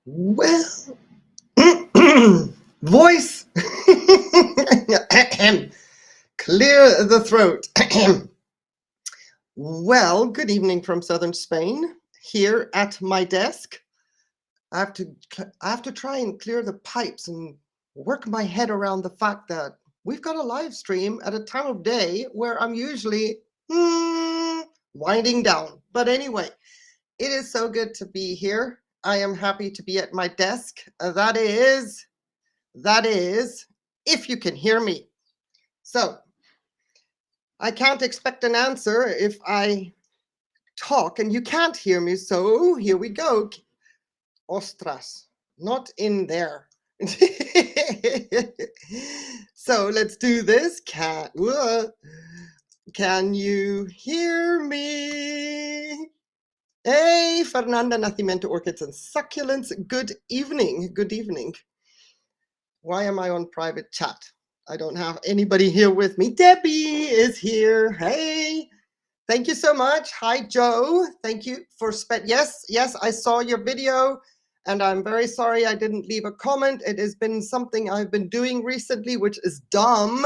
Well, voice, clear the throat. Well, good evening from southern Spain. Here at my desk, I have to try and clear the pipes and work my head around the fact that we've got a live stream at a time of day where I'm usually winding down. But anyway, it is so good to be here. I am happy to be at my desk. That is, if you can hear me. So I can't expect an answer if I talk and you can't hear me. So here we go. Ostras, not in there. So let's do this. Can you hear me? Hey, Fernanda Nacimiento Orchids and Succulents. Good evening. Good evening. Why am I on private chat? I don't have anybody here with me. Debbie is here. Hey, thank you so much. Hi, Joe. Thank you for yes, I saw your video and I'm very sorry I didn't leave a comment. It has been something I've been doing recently, which is dumb.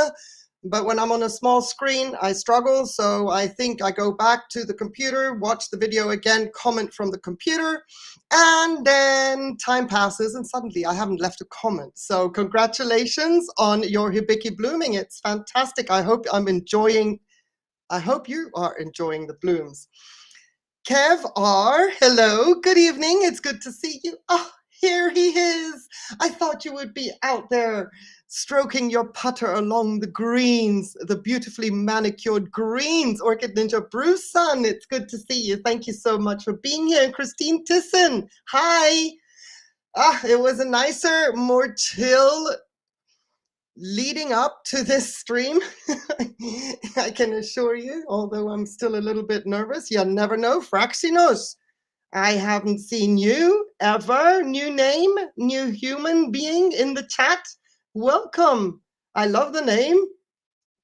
But when I'm on a small screen, I struggle. So I think I go back to the computer, watch the video again, comment from the computer, and then time passes and suddenly I haven't left a comment. So congratulations on your hibiki blooming. It's fantastic. I hope you are enjoying the blooms. Kev R, hello, good evening. It's good to see you. Oh, here he is. I thought you would be out there stroking your putter along the greens, the beautifully manicured greens. Orchid Ninja Bruce Sun, it's good to see you. Thank you so much for being here. And Christine Tisson, hi. It was a nicer, more chill leading up to this stream. I can assure you, although I'm still a little bit nervous, you never know. Fraxinos, I haven't seen you ever. New name, new human being in the chat. Welcome. I love the name.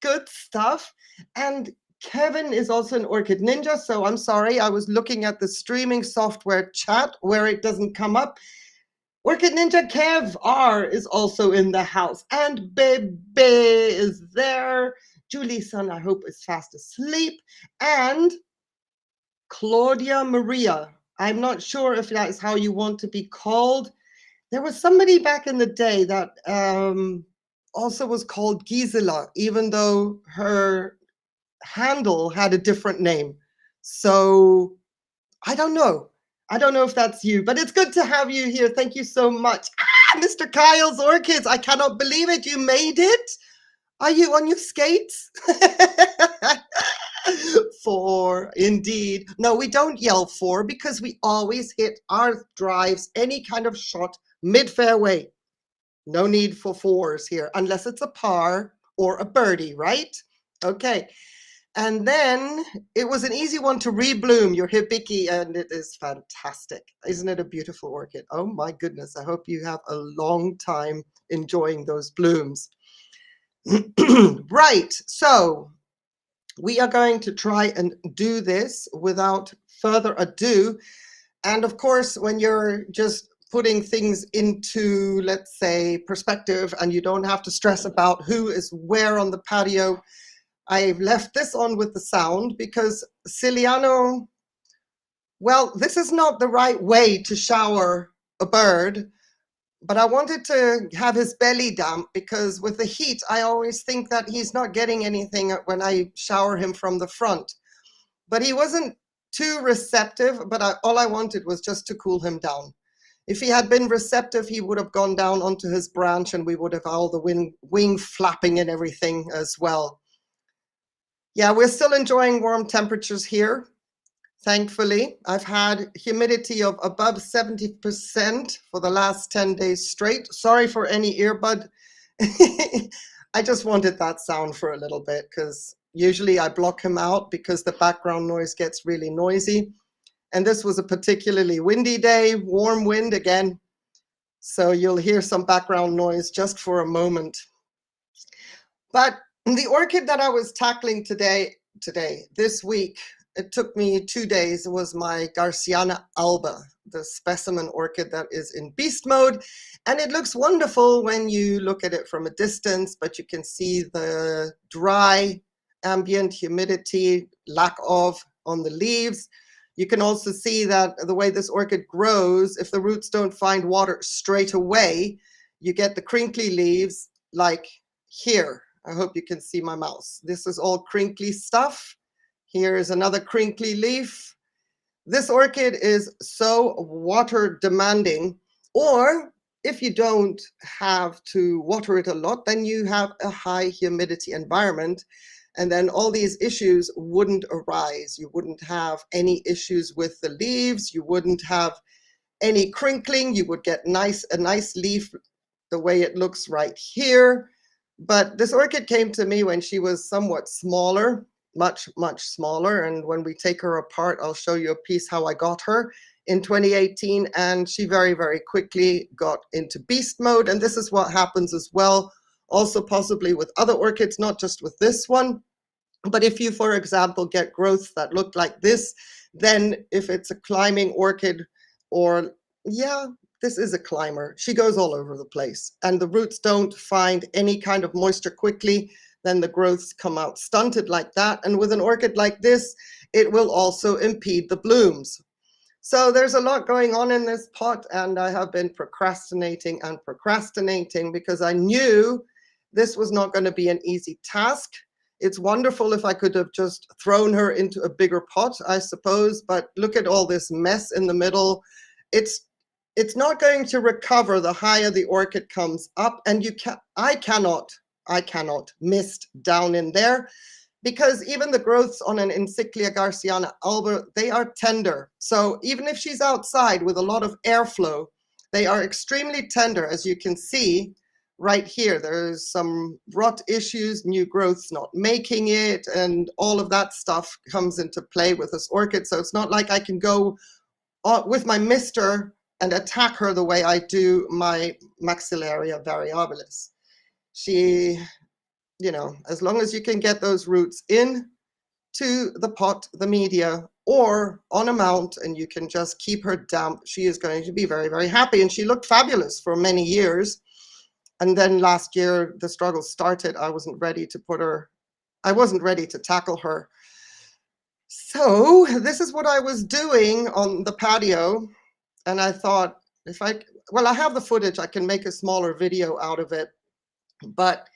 Good stuff. And Kevin is also an Orchid Ninja, so I'm sorry. I was looking at the streaming software chat where it doesn't come up. Orchid Ninja Kev R is also in the house. And Bebe is there. Julie Sun, I hope, is fast asleep. And Claudia Maria. I'm not sure if that is how you want to be called. There was somebody back in the day that also was called Gisela, even though her handle had a different name. So I don't know. I don't know if that's you, but it's good to have you here. Thank you so much. Mr. Kyle's Orchids. I cannot believe it. You made it. Are you on your skates? 4, indeed. No, we don't yell 4 because we always hit our drives, any kind of shot mid-fairway. No need for 4s here, unless it's a par or a birdie, right? Okay. And then it was an easy one to rebloom, your hibiki, and it is fantastic. Isn't it a beautiful orchid? Oh my goodness, I hope you have a long time enjoying those blooms. Right, so we are going to try and do this without further ado. And of course, when you're just putting things into, let's say, perspective, and you don't have to stress about who is where on the patio, I've left this on with the sound because Ciliano, well, this is not the right way to shower a bird, but I wanted to have his belly damp because with the heat, I always think that he's not getting anything when I shower him from the front. But he wasn't too receptive, but all I wanted was just to cool him down. If he had been receptive, he would have gone down onto his branch and we would have all the wing flapping and everything as well. Yeah, we're still enjoying warm temperatures here. Thankfully, I've had humidity of above 70% for the last 10 days straight. Sorry for any earbud. I just wanted that sound for a little bit because usually I block him out because the background noise gets really noisy. And this was a particularly windy day, warm wind again. So you'll hear some background noise just for a moment. But the orchid that I was tackling this week, It took me 2 days. It was my Garciana alba, the specimen orchid that is in beast mode. And it looks wonderful when you look at it from a distance, but you can see the dry ambient humidity, lack of on the leaves. You can also see that the way this orchid grows, if the roots don't find water straight away, you get the crinkly leaves like here. I hope you can see my mouse. This is all crinkly stuff. Here is another crinkly leaf. This orchid is so water demanding, or if you don't have to water it a lot, then you have a high humidity environment, and then all these issues wouldn't arise. You wouldn't have any issues with the leaves. You wouldn't have any crinkling. You would get a nice leaf the way it looks right here. But this orchid came to me when she was somewhat smaller, much smaller. And when we take her apart, I'll show you a piece how I got her in 2018. And she very, very quickly got into beast mode. And this is what happens as well, also possibly with other orchids, not just with this one. But if you, for example, get growths that look like this, then if it's a climbing orchid, or yeah, this is a climber, she goes all over the place, and the roots don't find any kind of moisture quickly, then the growths come out stunted like that. And with an orchid like this, it will also impede the blooms. So there's a lot going on in this pot, and I have been procrastinating because I knew this was not going to be an easy task. It's wonderful if I could have just thrown her into a bigger pot, I suppose, but look at all this mess in the middle. It's not going to recover the higher the orchid comes up, and I cannot mist down in there, because even the growths on an Encyclia Garciana alba, they are tender. So even if she's outside with a lot of airflow, they are extremely tender. As you can see right here, there's some rot issues, new growths not making it, and all of that stuff comes into play with this orchid. So it's not like I can go with my mister and attack her the way I do my Maxillaria variabilis. She, as long as you can get those roots in to the pot, the media, or on a mount, and you can just keep her damp, she is going to be very, very happy. And she looked fabulous for many years. And then last year, the struggle started. I wasn't ready to tackle her. So this is what I was doing on the patio. And I thought, I have the footage, I can make a smaller video out of it. But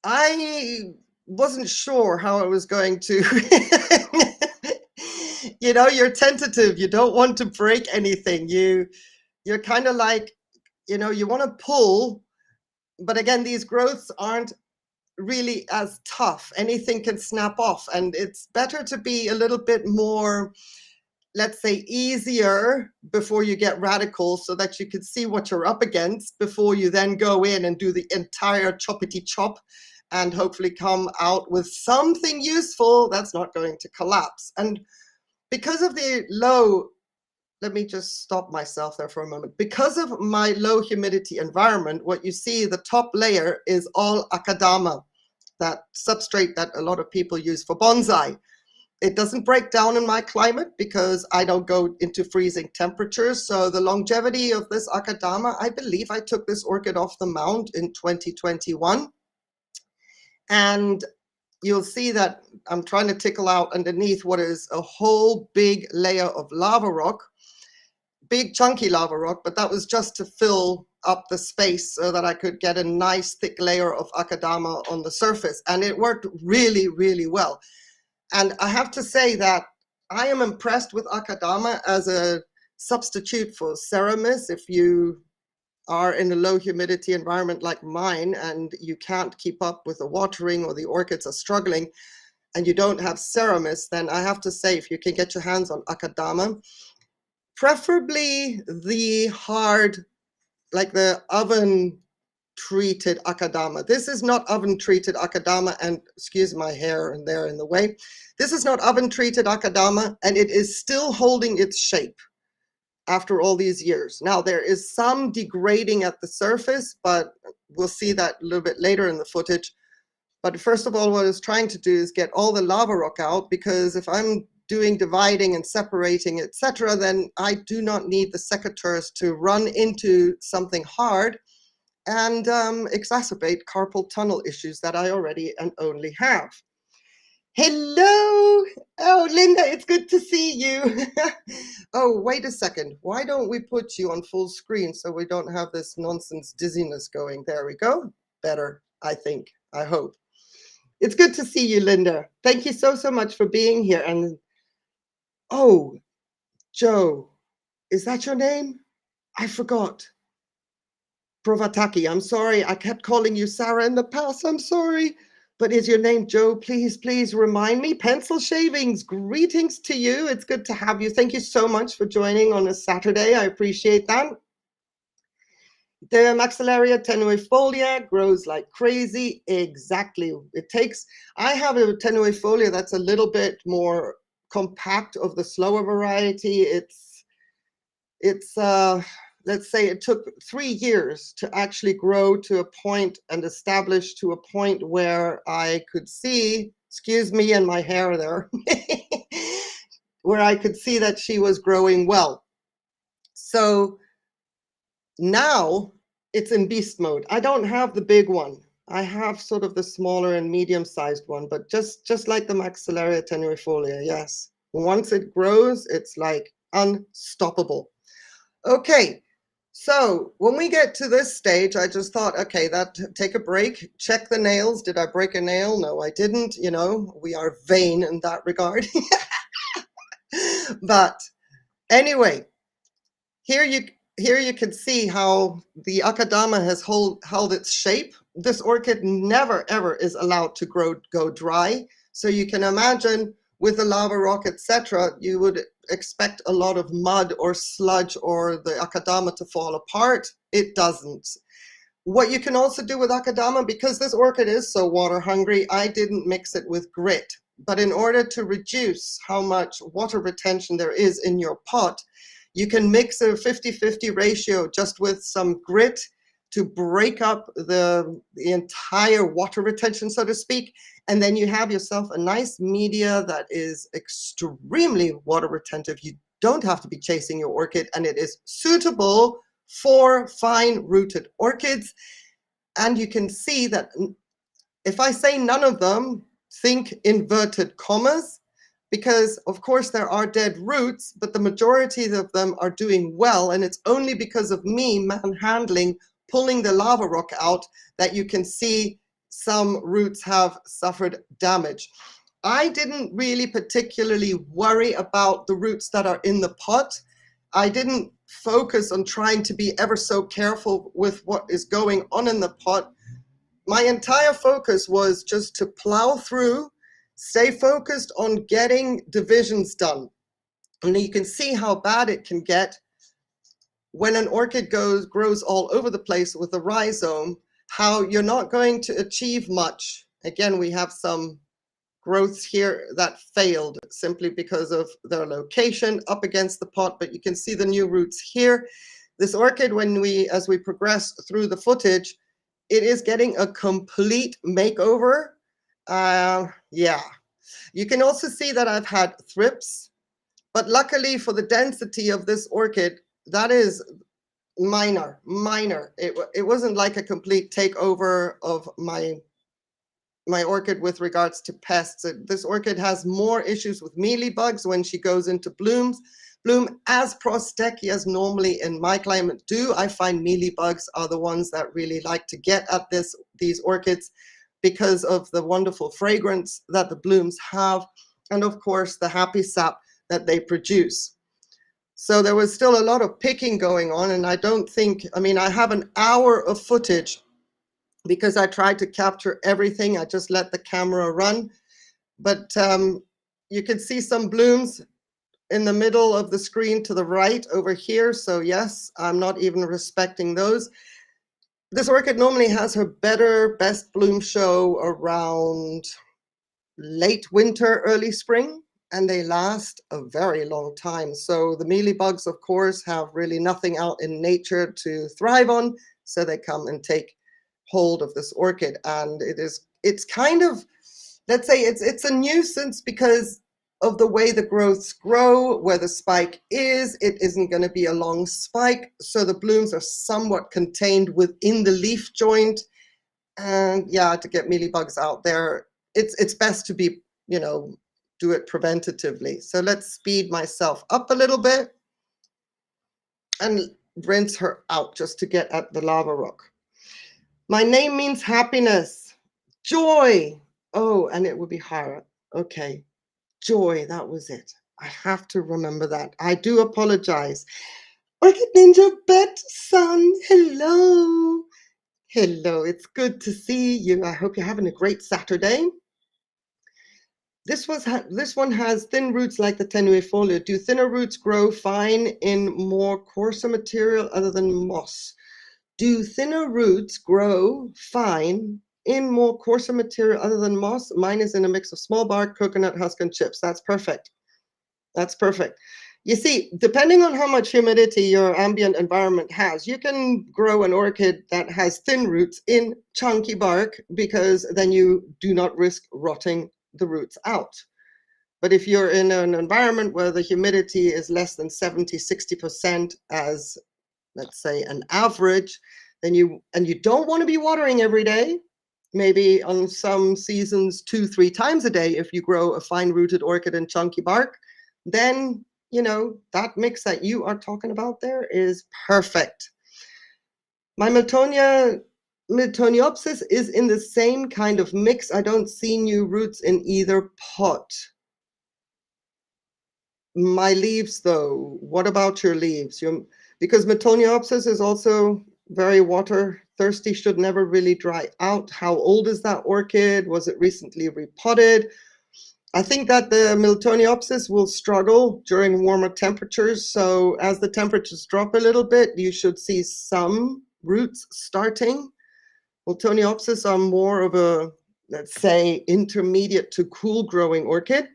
I wasn't sure how I was going to, you're tentative. You don't want to break anything. You're kind of like, you want to pull, but again, these growths aren't really as tough. Anything can snap off, and it's better to be a little bit more, let's say, easier before you get radical, so that you can see what you're up against before you then go in and do the entire choppity chop and hopefully come out with something useful that's not going to collapse. And because of the low, let me just stop myself there for a moment. Because of my low humidity environment, what you see, the top layer is all Akadama, that substrate that a lot of people use for bonsai. It doesn't break down in my climate because I don't go into freezing temperatures. So the longevity of this Akadama, I believe I took this orchid off the mount in 2021. And you'll see that I'm trying to tickle out underneath what is a whole big layer of lava rock, big chunky lava rock, but that was just to fill up the space so that I could get a nice thick layer of Akadama on the surface. And it worked really, really well. And I have to say that I am impressed with Akadama as a substitute for Ceramis. If you are in a low humidity environment like mine and you can't keep up with the watering, or the orchids are struggling and you don't have Ceramis, then I have to say, if you can get your hands on Akadama, preferably the hard, like the oven treated Akadama. This is not oven treated Akadama, and excuse my hair and there in the way. This is not oven treated Akadama, and it is still holding its shape after all these years. Now there is some degrading at the surface, but we'll see that a little bit later in the footage. But first of all, what I was trying to do is get all the lava rock out, because if I'm doing dividing and separating, etc., then I do not need the secateurs to run into something hard and exacerbate carpal tunnel issues that I already and only have. Hello! Oh, Linda, it's good to see you. Oh, wait a second. Why don't we put you on full screen so we don't have this nonsense dizziness going? There we go. Better, I think. I hope. It's good to see you, Linda. Thank you so, so much for being here. And oh, Joe, is that your name? I forgot. Provataki, I'm sorry. I kept calling you Sarah in the past. I'm sorry. But is your name Joe? Please, please remind me. Pencil Shavings, greetings to you. It's good to have you. Thank you so much for joining on a Saturday. I appreciate that. The Maxillaria tenuifolia grows like crazy. Exactly. I have a tenuifolia that's a little bit more compact of the slower variety. It's let's say it took 3 years to actually grow to a point and establish to a point where I could see, excuse me and my hair there, where I could see that she was growing well. So now it's in beast mode. I don't have the big one. I have sort of the smaller and medium-sized one, but just like the Maxillaria tenuifolia, yes. Once it grows, it's like unstoppable. Okay, so when we get to this stage, I just thought, okay, take a break, check the nails. Did I break a nail? No, I didn't. You know, we are vain in that regard. But anyway, here you can see how the Akadama has held its shape. This orchid never ever is allowed to go dry. So you can imagine with the lava rock, etc., you would expect a lot of mud or sludge or the Akadama to fall apart. It doesn't. What you can also do with Akadama, because this orchid is so water hungry, I didn't mix it with grit. But in order to reduce how much water retention there is in your pot, you can mix a 50-50 ratio just with some grit to break up the entire water retention, so to speak. And then you have yourself a nice media that is extremely water retentive. You don't have to be chasing your orchid, and it is suitable for fine-rooted orchids. And you can see that if I say none of them, think inverted commas, because of course there are dead roots, but the majority of them are doing well, and it's only because of me manhandling, pulling the lava rock out, that you can see some roots have suffered damage. I didn't really particularly worry about the roots that are in the pot. I didn't focus on trying to be ever so careful with what is going on in the pot. My entire focus was just to plow through, stay focused on getting divisions done. And you can see how bad it can get when an orchid grows all over the place with a rhizome, how you're not going to achieve much. Again, we have some growths here that failed simply because of their location up against the pot, but you can see the new roots here. This orchid, as we progress through the footage, it is getting a complete makeover. Yeah. You can also see that I've had thrips, but luckily for the density of this orchid, that is minor. It wasn't like a complete takeover of my orchid with regards to pests. This orchid has more issues with mealybugs when she goes into bloom, as Prostechias normally in my climate do. I find mealybugs are the ones that really like to get at these orchids because of the wonderful fragrance that the blooms have, and of course the happy sap that they produce. So there was still a lot of picking going on, and I have an hour of footage because I tried to capture everything. I just let the camera run. But you can see some blooms in the middle of the screen to the right over here. So yes, I'm not even respecting those. This orchid normally has her best bloom show around late winter, early spring, and they last a very long time. So the mealybugs, of course, have really nothing out in nature to thrive on. So they come and take hold of this orchid, and it is it's kind of, let's say it's a nuisance because of the way the growths grow, where the spike is. It isn't going to be a long spike, so the blooms are somewhat contained within the leaf joint. And yeah, to get mealybugs out there, it's best to be, do it preventatively. So let's speed myself up a little bit and rinse her out just to get at the lava rock. My name means happiness, joy. Oh, and it would be Hara. Okay, joy, that was it. I have to remember that. I do apologize. Orchid Ninja Bet Sun, hello. Hello, it's good to see you. I hope you're having a great Saturday. This one has thin roots like the tenuifolia. Do thinner roots grow fine in more coarser material other than moss? Do thinner roots grow fine in more coarser material other than moss? Mine is in a mix of small bark, coconut husk, and chips. That's perfect. That's perfect. You see, depending on how much humidity your ambient environment has, you can grow an orchid that has thin roots in chunky bark, because then you do not risk rotting the roots out. But if you're in an environment where the humidity is less than 70, 60% as, let's say, an average, then you don't want to be watering every day, maybe on some seasons 2-3 times a day if you grow a fine-rooted orchid in chunky bark, then that mix that you are talking about there is perfect. My Miltoniopsis is in the same kind of mix. I don't see new roots in either pot. My leaves, though, what about your leaves? Because Miltoniopsis is also very water thirsty, should never really dry out. How old is that orchid? Was it recently repotted? I think that the Miltoniopsis will struggle during warmer temperatures. So as the temperatures drop a little bit, you should see some roots starting. Miltoniopsis are more of a, let's say, intermediate to cool growing orchid.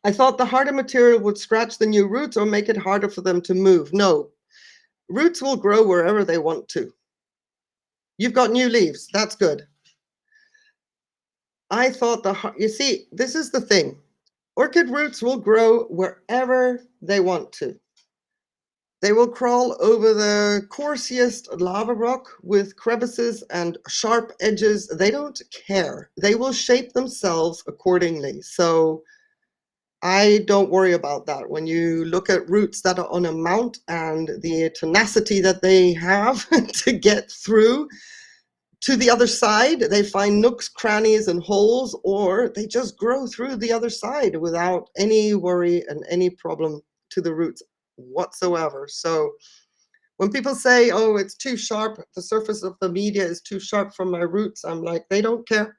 I thought the harder material would scratch the new roots or make it harder for them to move. No, roots will grow wherever they want to. You've got new leaves. That's good. I thought you see, this is the thing. Orchid roots will grow wherever they want to. They will crawl over the coarsiest lava rock with crevices and sharp edges. They don't care. They will shape themselves accordingly. So I don't worry about that. When you look at roots that are on a mount and the tenacity that they have to get through to the other side, they find nooks, crannies, and holes, or they just grow through the other side without any worry and any problem to the roots whatsoever. So when people say, oh, it's too sharp, the surface of the media is too sharp for my roots, I'm like, they don't care.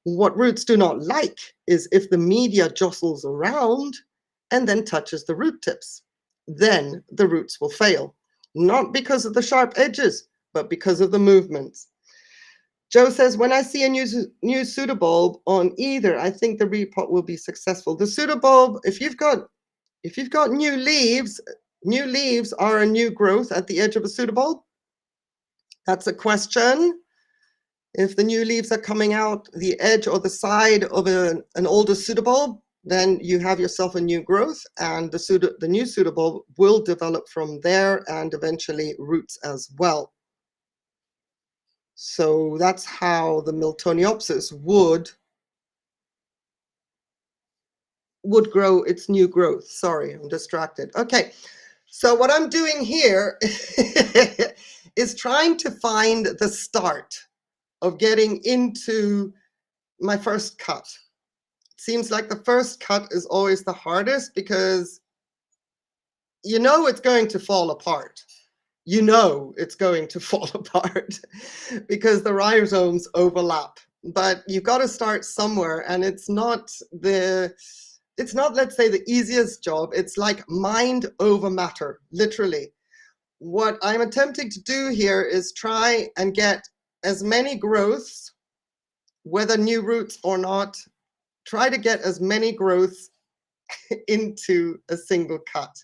What roots do not like is if the media jostles around and then touches the root tips. Then the roots will fail, not because of the sharp edges, but because of the movements. Joe says, when I see a new pseudobulb on either, I think the repot will be successful. The pseudobulb, if you've got new leaves are a new growth at the edge of a pseudobulb. That's a question. If the new leaves are coming out the edge or the side of an older pseudobulb, then you have yourself a new growth, and the new pseudobulb will develop from there and eventually roots as well. So that's how the Miltoniopsis would grow its new growth. Sorry, I'm distracted. Okay, so what I'm doing here is trying to find the start of getting into my first cut. It seems like the first cut is always the hardest because it's going to fall apart. It's going to fall apart because the rhizomes overlap. But you've got to start somewhere, and it's not, let's say, the easiest job. It's like mind over matter, literally. What I'm attempting to do here is try and get as many growths, whether new roots or not, try to get as many growths into a single cut.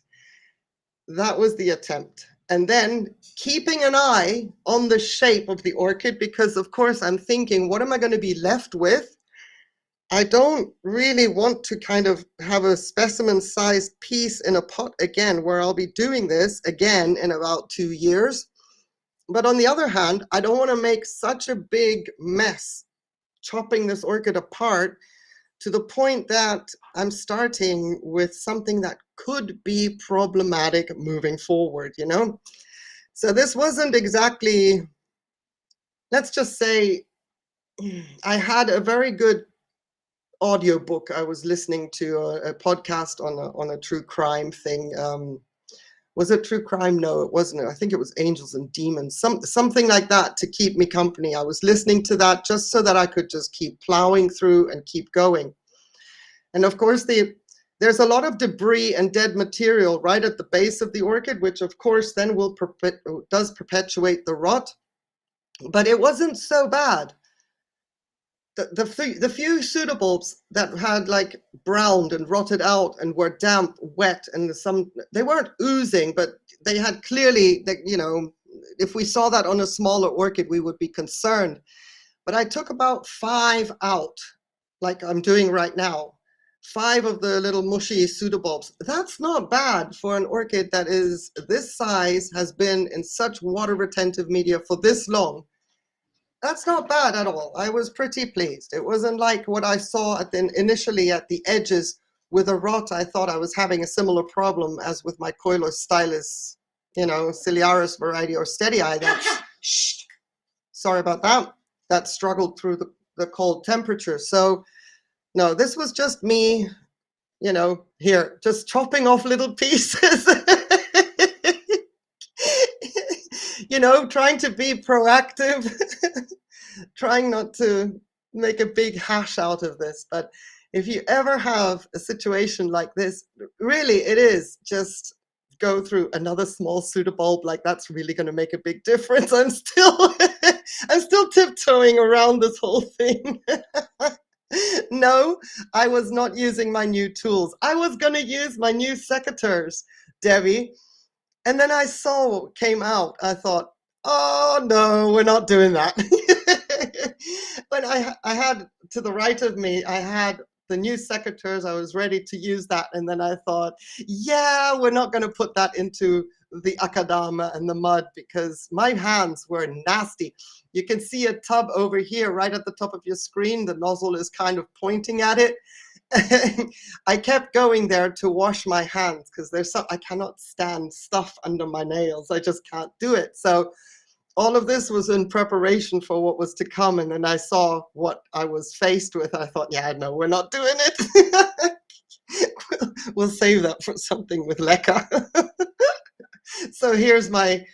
That was the attempt. And then keeping an eye on the shape of the orchid, because of course I'm thinking, what am I going to be left with? I don't really want to kind of have a specimen-sized piece in a pot again, where I'll be doing this again in about 2 years. But on the other hand, I don't want to make such a big mess chopping this orchid apart to the point that I'm starting with something that could be problematic moving forward, you know? So this wasn't exactly, let's just say, I had a very good audiobook. I was listening to a podcast on a true crime thing. Was it true crime? No, it wasn't. I think it was Angels and Demons, something like that, to keep me company. I was listening to that just so that I could just keep plowing through and keep going. And of course, there's a lot of debris and dead material right at the base of the orchid, which of course then does perpetuate the rot. But it wasn't so bad. The few pseudobulbs that had like browned and rotted out and were damp, wet, and they weren't oozing, but they had clearly, that, you know, if we saw that on a smaller orchid, we would be concerned. But I took about 5 out, like I'm doing right now. 5 of the little mushy pseudobulbs. That's not bad for an orchid that is this size, has been in such water retentive media for this long. That's not bad at all. I was pretty pleased. It wasn't like what I saw initially at the edges with a rot. I thought I was having a similar problem as with my Coilus stylus, you know, ciliaris variety or steady eye. Shh, sorry about that. That struggled through the cold temperature. So no, this was just me, you know, here, just chopping off little pieces. You know, trying to be proactive, trying not to make a big hash out of this. But if you ever have a situation like this, really it is just go through another small pseudobulb. Like, that's really going to make a big difference. I'm still tiptoeing around this whole thing. No, I was not using my new tools. I was going to use my new secateurs, Debbie. And then I saw what came out. I thought, oh no, we're not doing that. When I had to the right of me, I had the new secateurs. I was ready to use that. And then I thought, yeah, we're not going to put that into the akadama and the mud, because my hands were nasty. You can see a tub over here right at the top of your screen. The nozzle is kind of pointing at it. I kept going there to wash my hands because I cannot stand stuff under my nails. I just can't do it. So all of this was in preparation for what was to come. And then I saw what I was faced with. I thought, yeah, no, we're not doing it. We'll save that for something with Leka. So here's my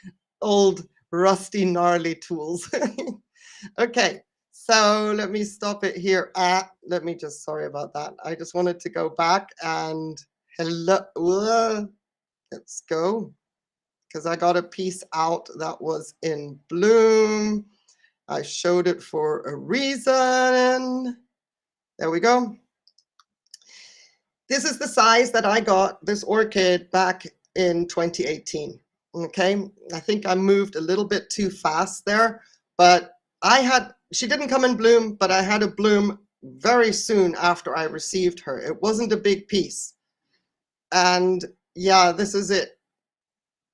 old rusty, gnarly tools. Okay. So let me stop it here. Let me just, sorry about that. I just wanted to go back and hello. Let's go. Because I got a piece out that was in bloom. I showed it for a reason. There we go. This is the size that I got this orchid back in 2018. Okay. I think I moved a little bit too fast there, but she didn't come in bloom, but I had a bloom very soon after I received her. It wasn't a big piece. And yeah, this is it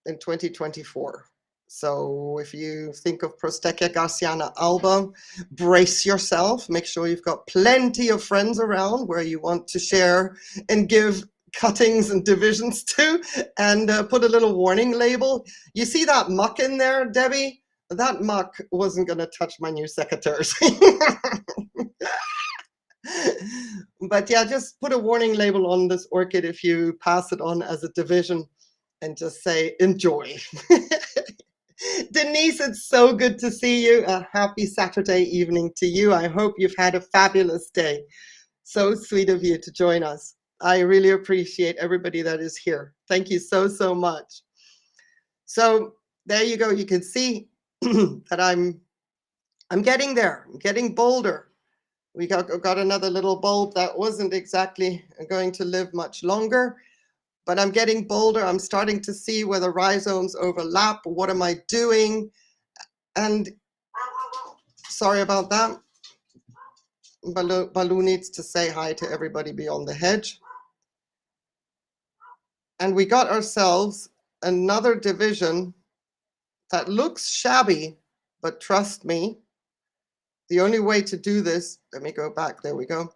in 2024. So if you think of Prostechia garciana alba, brace yourself. Make sure you've got plenty of friends around where you want to share and give cuttings and divisions to, and put a little warning label. You see that muck in there, Debbie? That muck wasn't going to touch my new secateurs. But yeah, just put a warning label on this orchid if you pass it on as a division, and just say, enjoy. Denise, it's so good to see you. A happy Saturday evening to you. I hope you've had a fabulous day. So sweet of you to join us. I really appreciate everybody that is here. Thank you so, so much. So there you go. You can see that I'm getting there. I'm getting bolder. We got another little bulb that wasn't exactly going to live much longer, but I'm getting bolder. I'm starting to see where the rhizomes overlap. What am I doing? And sorry about that. Baloo needs to say hi to everybody beyond the hedge. And we got ourselves another division that looks shabby, but trust me, the only way to do this, let me go back, there we go.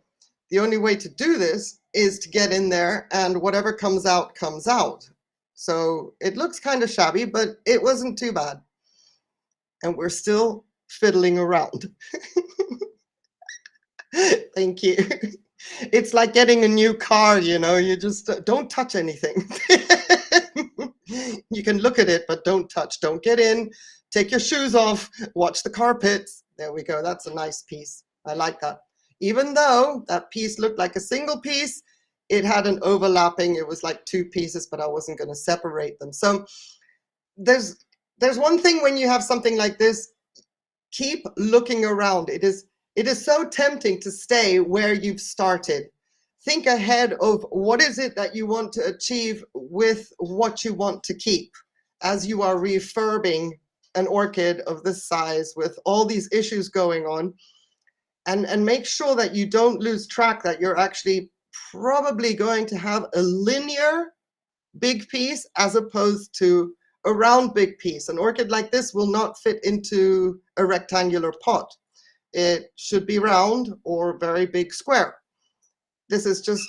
The only way to do this is to get in there and whatever comes out, comes out. So it looks kind of shabby, but it wasn't too bad. And we're still fiddling around. Thank you. It's like getting a new car, you know, you just don't touch anything. You can look at it, but don't touch. Don't get in. Take your shoes off. Watch the carpets. There we go. That's a nice piece. I like that. Even though that piece looked like a single piece, it had an overlapping. It was like two pieces, but I wasn't going to separate them. So there's one thing when you have something like this, keep looking around. It is so tempting to stay where you've started. Think ahead of what is it that you want to achieve with what you want to keep as you are refurbing an orchid of this size with all these issues going on, and make sure that you don't lose track that you're actually probably going to have a linear big piece as opposed to a round big piece. An orchid like this will not fit into a rectangular pot. It should be round or very big square. This is just,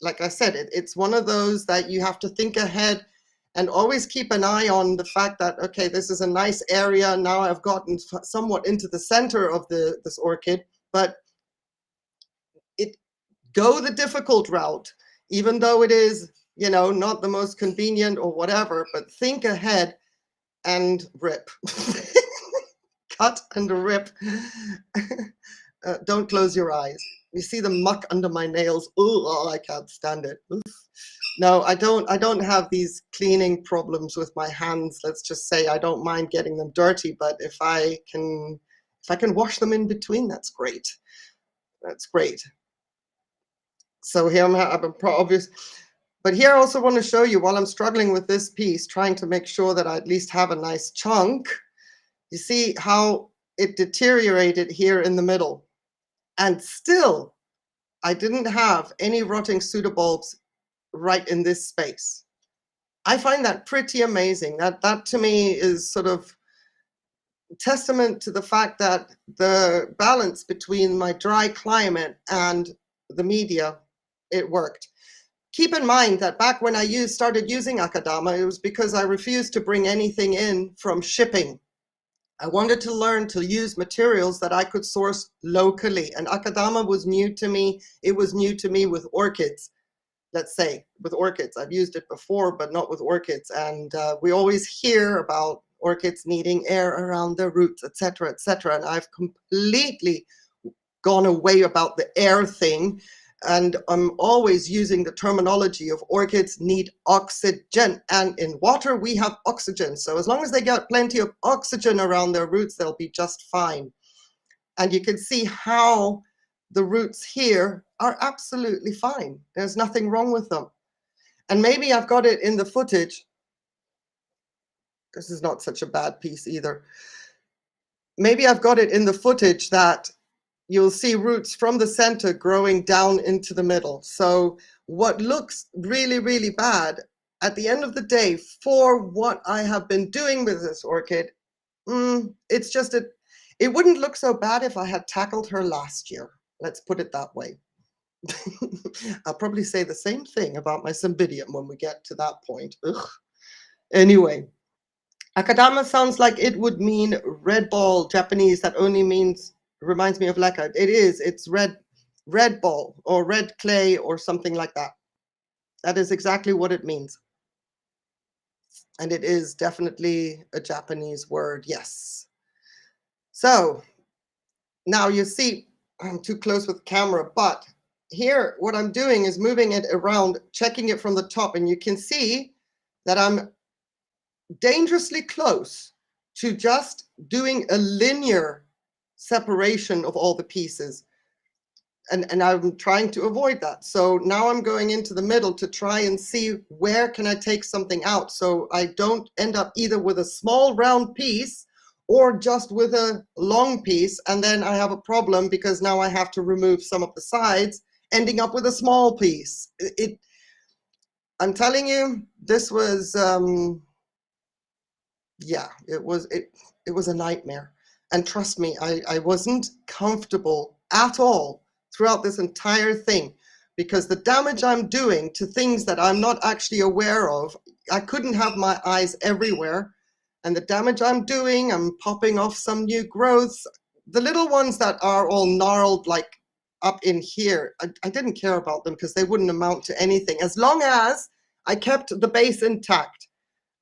like I said, it's one of those that you have to think ahead and always keep an eye on the fact that, okay, this is a nice area. Now I've gotten somewhat into the center of this orchid, but go the difficult route, even though it is, you know, not the most convenient or whatever, but think ahead and rip. Cut and rip. Don't close your eyes. You see the muck under my nails. Oh, I can't stand it. Oof. No, I don't have these cleaning problems with my hands. Let's just say I don't mind getting them dirty, but if I can wash them in between, that's great. That's great. So here I'm obvious. But here I also want to show you, while I'm struggling with this piece, trying to make sure that I at least have a nice chunk, you see how it deteriorated here in the middle. And still, I didn't have any rotting pseudobulbs right in this space. I find that pretty amazing. That to me is sort of testament to the fact that the balance between my dry climate and the media, it worked. Keep in mind that back when I started using Akadama, it was because I refused to bring anything in from shipping. I wanted to learn to use materials that I could source locally, and Akadama was new to me. It was new to me with orchids, let's say, with orchids. I've used it before, but not with orchids. And we always hear about orchids needing air around their roots, etc., etc. And I've completely gone away about the air thing. And I'm always using the terminology of orchids need oxygen. And in water, we have oxygen. So as long as they get plenty of oxygen around their roots, they'll be just fine. And you can see how the roots here are absolutely fine. There's nothing wrong with them. And maybe I've got it in the footage. This is not such a bad piece either. Maybe I've got it in the footage that you'll see roots from the center growing down into the middle. So what looks really, really bad, at the end of the day, for what I have been doing with this orchid, it's just it wouldn't look so bad if I had tackled her last year. Let's put it that way. I'll probably say the same thing about my Cymbidium when we get to that point. Ugh. Anyway, Akadama sounds like it would mean red ball Japanese. That only reminds me of leca. It's red ball or red clay or something like that. That is exactly what it means. And it is definitely a Japanese word, yes. So now you see, I'm too close with the camera, but here what I'm doing is moving it around, checking it from the top, and you can see that I'm dangerously close to just doing a linear separation of all the pieces. and I'm trying to avoid that. So now I'm going into the middle to try and see where can I take something out so I don't end up either with a small round piece or just with a long piece, and then I have a problem because now I have to remove some of the sides, ending up with a small piece. I'm telling you, this was yeah, it was a nightmare. And trust me, I wasn't comfortable at all throughout this entire thing, because the damage I'm doing to things that I'm not actually aware of, I couldn't have my eyes everywhere. And the damage I'm doing, I'm popping off some new growths. The little ones that are all gnarled, like up in here, I didn't care about them because they wouldn't amount to anything as long as I kept the base intact.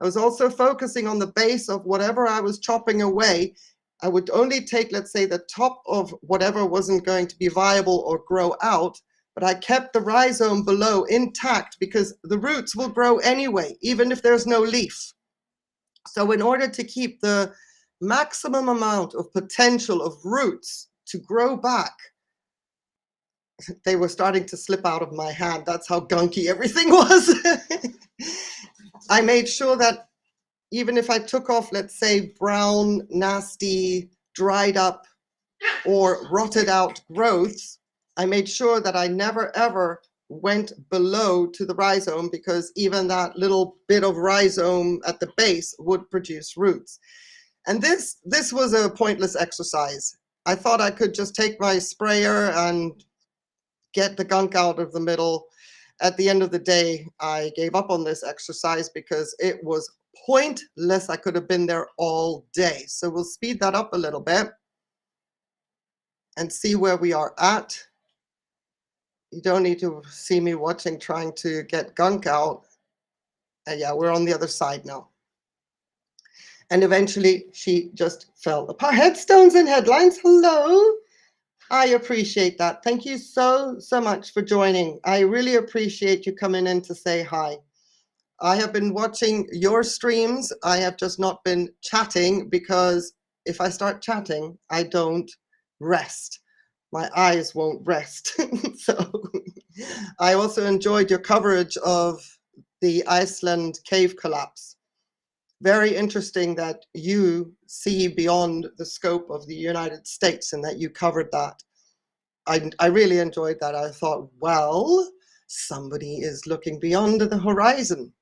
I was also focusing on the base of whatever I was chopping away. I would only take, let's say, the top of whatever wasn't going to be viable or grow out, but I kept the rhizome below intact because the roots will grow anyway, even if there's no leaf. So in order to keep the maximum amount of potential of roots to grow back, they were starting to slip out of my hand. That's how gunky everything was. I made sure that even if I took off, let's say, brown, nasty, dried up, or rotted out growths, I made sure that I never ever went below to the rhizome, because even that little bit of rhizome at the base would produce roots. And this was a pointless exercise. I thought I could just take my sprayer and get the gunk out of the middle. At the end of the day, I gave up on this exercise because it was pointless. I could have been there all day. So we'll speed that up a little bit and see where we are at. You don't need to see me watching trying to get gunk out. Yeah, we're on the other side now. And eventually she just fell apart. Headstones and headlines, hello. I appreciate that. Thank you so much for joining. I really appreciate you coming in to say hi. I have been watching your streams. I have just not been chatting, because if I start chatting, I don't rest. My eyes won't rest. So I also enjoyed your coverage of the Iceland cave collapse. Very interesting that you see beyond the scope of the United States and that you covered that. I really enjoyed that. I thought, well, somebody is looking beyond the horizon.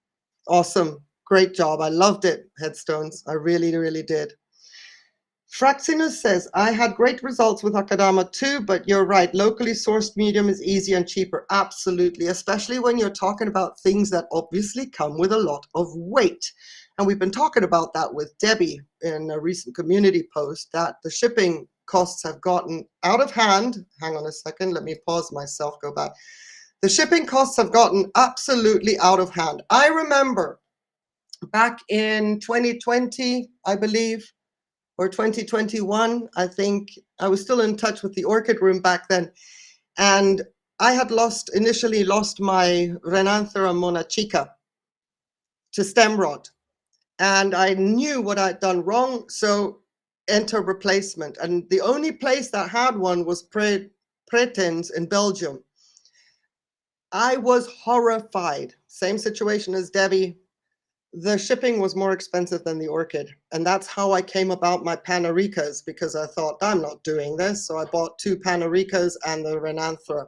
Awesome. Great job. I loved it, Headstones. I really, really did. Fraxinus says, I had great results with Akadama too, but you're right. Locally sourced medium is easier and cheaper. Absolutely. Especially when you're talking about things that obviously come with a lot of weight. And we've been talking about that with Debbie in a recent community post, that the shipping costs have gotten out of hand. Hang on a second. Let me pause myself, go back. The shipping costs have gotten absolutely out of hand. I remember back in 2020, I believe, or 2021, I think, I was still in touch with the Orchid Room back then. And I had initially lost my Renanthera monachica to stem rot. And I knew what I'd done wrong, so enter replacement. And the only place that had one was Pretens in Belgium. I was horrified. Same situation as Debbie. The shipping was more expensive than the orchid. And that's how I came about my Panaricas, because I thought, I'm not doing this. So I bought 2 Panaricas and the Renanthera.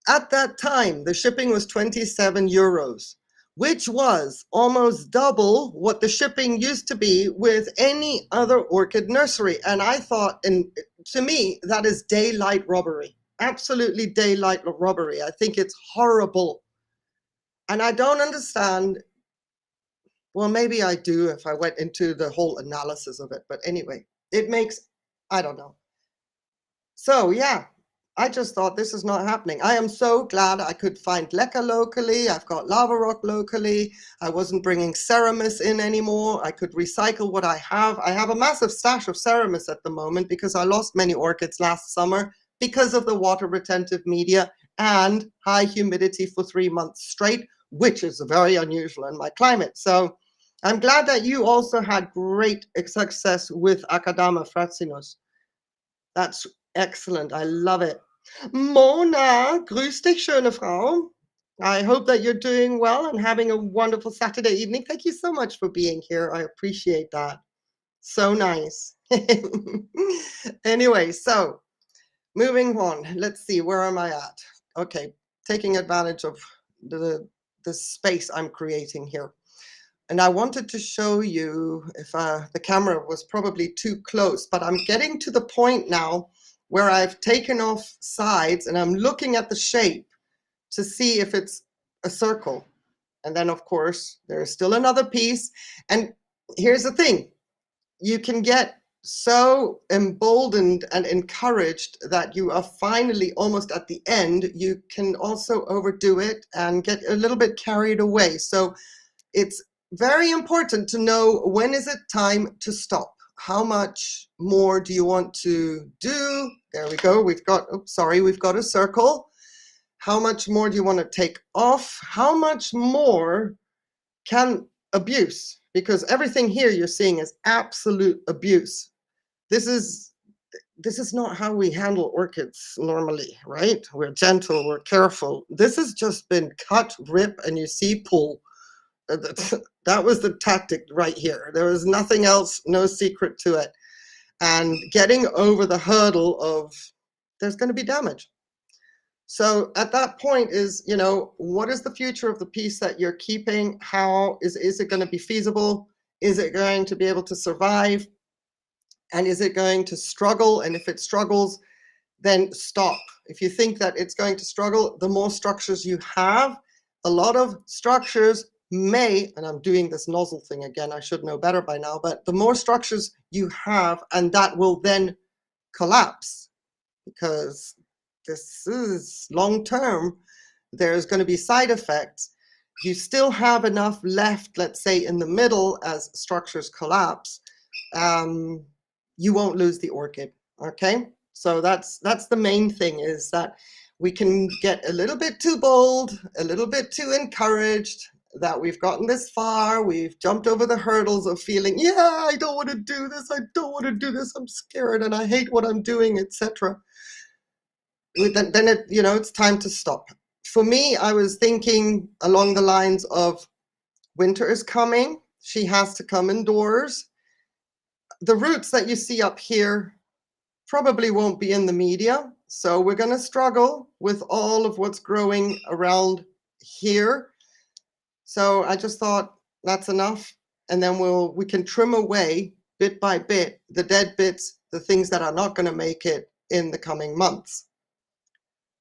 At that time, the shipping was 27 euros, which was almost double what the shipping used to be with any other orchid nursery. And I thought, and to me, that is daylight robbery. Absolutely daylight robbery. I think it's horrible. And I don't understand. Well, maybe I do if I went into the whole analysis of it. But anyway, it makes, I don't know. So yeah, I just thought this is not happening. I am so glad I could find Leca locally. I've got Lava Rock locally. I wasn't bringing Ceramis in anymore. I could recycle what I have. I have a massive stash of Ceramis at the moment because I lost many orchids last summer because of the water retentive media and high humidity for 3 months straight, which is very unusual in my climate. So I'm glad that you also had great success with Akadama fraxinus. That's excellent. I love it. Mona, grüß dich, schöne Frau. I hope that you're doing well and having a wonderful Saturday evening. Thank you so much for being here. I appreciate that. So nice. Anyway, so moving on. Let's see, where am I at? Okay, taking advantage of the space I'm creating here. And I wanted to show you if the camera was probably too close, but I'm getting to the point now where I've taken off sides and I'm looking at the shape to see if it's a circle. And then, of course, there's still another piece. And here's the thing, you can get so emboldened and encouraged that you are finally almost at the end. You can also overdo it and get a little bit carried away. So it's very important to know, when is it time to stop? How much more do you want to do? There we go. We've got, oops, sorry, we've got a circle. How much more do you want to take off? How much more can abuse? Because everything here you're seeing is absolute abuse. This is not how we handle orchids normally, right? We're gentle, we're careful. This has just been cut, rip, and you see pull. That was the tactic right here. There was nothing else, no secret to it. And getting over the hurdle of there's going to be damage. So at that point is, what is the future of the piece that you're keeping? How is it going to be feasible? Is it going to be able to survive? And is it going to struggle? And if it struggles, then stop. If you think that it's going to struggle, the more structures you have, a lot of structures may, and I'm doing this nozzle thing again, I should know better by now, but the more structures you have, and that will then collapse, because this is long term, there's going to be side effects. You still have enough left, let's say in the middle, as structures collapse, you won't lose the orchid. Okay, so that's the main thing, is that we can get a little bit too bold, a little bit too encouraged, that we've gotten this far, we've jumped over the hurdles of feeling, yeah, I don't want to do this, I don't want to do this, I'm scared and I hate what I'm doing, etc. Then it's time to stop. For me, I was thinking along the lines of, winter is coming, she has to come indoors. The roots that you see up here probably won't be in the media, so we're going to struggle with all of what's growing around here. So I just thought that's enough, and then we can trim away bit by bit the dead bits, the things that are not going to make it in the coming months.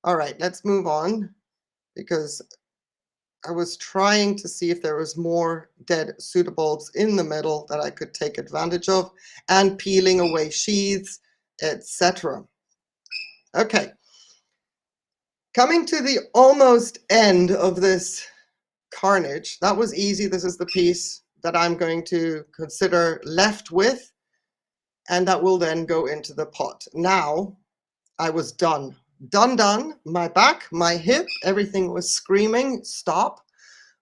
All right, let's move on, because I was trying to see if there was more dead pseudobulbs in the middle that I could take advantage of, and peeling away sheaths, etc. Okay, coming to the almost end of this carnage. That was easy. This is the piece that I'm going to consider left with, and that will then go into the pot. Now I was done. My back, my hip, everything was screaming, stop.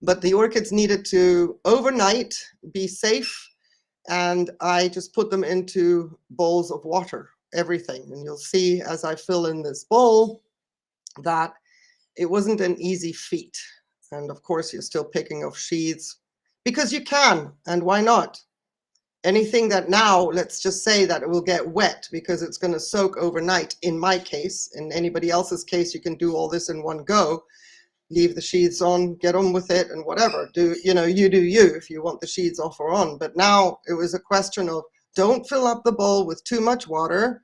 But the orchids needed to overnight, be safe, and I just put them into bowls of water, everything. And you'll see as I fill in this bowl that it wasn't an easy feat. And of course, you're still picking off sheaths because you can, and why not? Anything that now, let's just say that it will get wet because it's going to soak overnight, in my case. In anybody else's case, you can do all this in one go. Leave the sheaths on, get on with it, and whatever. You do you if you want the sheaths off or on. But now it was a question of, don't fill up the bowl with too much water.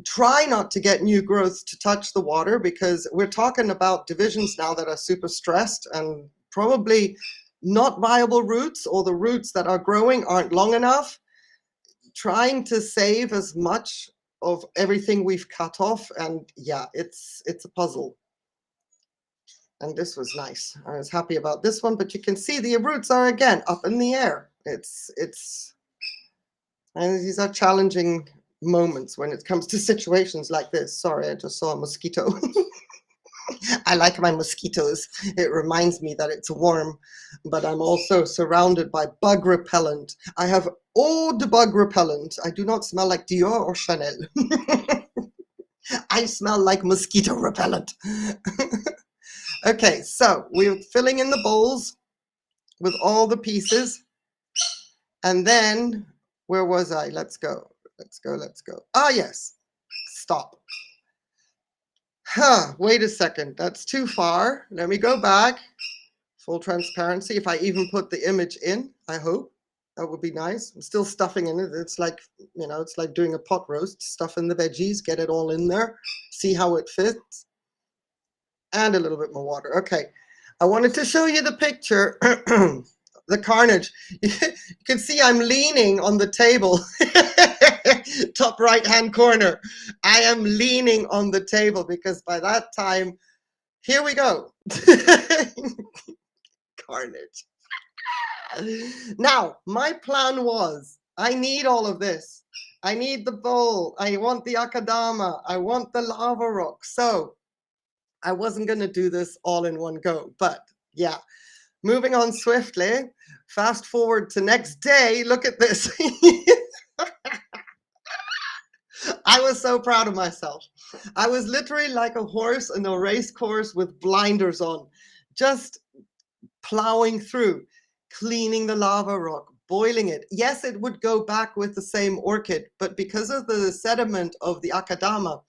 Try not to get new growth to touch the water, because we're talking about divisions now that are super stressed and probably not viable roots, or the roots that are growing aren't long enough. Trying to save as much of everything we've cut off, and yeah, it's a puzzle. And this was nice. I was happy about this one, but you can see the roots are again up in the air. And these are challenging moments when it comes to situations like this. Sorry, I just saw a mosquito. I like my mosquitoes. It reminds me that it's warm, but I'm also surrounded by bug repellent. I have eau de bug repellent. I do not smell like Dior or Chanel. I smell like mosquito repellent. Okay, so we're filling in the bowls with all the pieces. And then, where was I? Let's go. Let's go. Let's go. Ah, yes. Stop. Huh, wait a second. That's too far. Let me go back. Full transparency. If I even put the image in, I hope. That would be nice. I'm still stuffing in it. It's like, it's like doing a pot roast. Stuff in the veggies, get it all in there, see how it fits. And a little bit more water. Okay. I wanted to show you the picture. The carnage. You can see I'm leaning on the table. Top right hand corner. I am leaning on the table because by that time, here we go. Carnage. Now, my plan was, I need all of this. I need the bowl. I want the akadama. I want the lava rock. So I wasn't going to do this all in one go, but yeah. Moving on swiftly, fast forward to next day, look at this. I was so proud of myself. I was literally like a horse in a race course with blinders on, just plowing through, cleaning the lava rock, boiling it. Yes, it would go back with the same orchid, but because of the sediment of the akadama,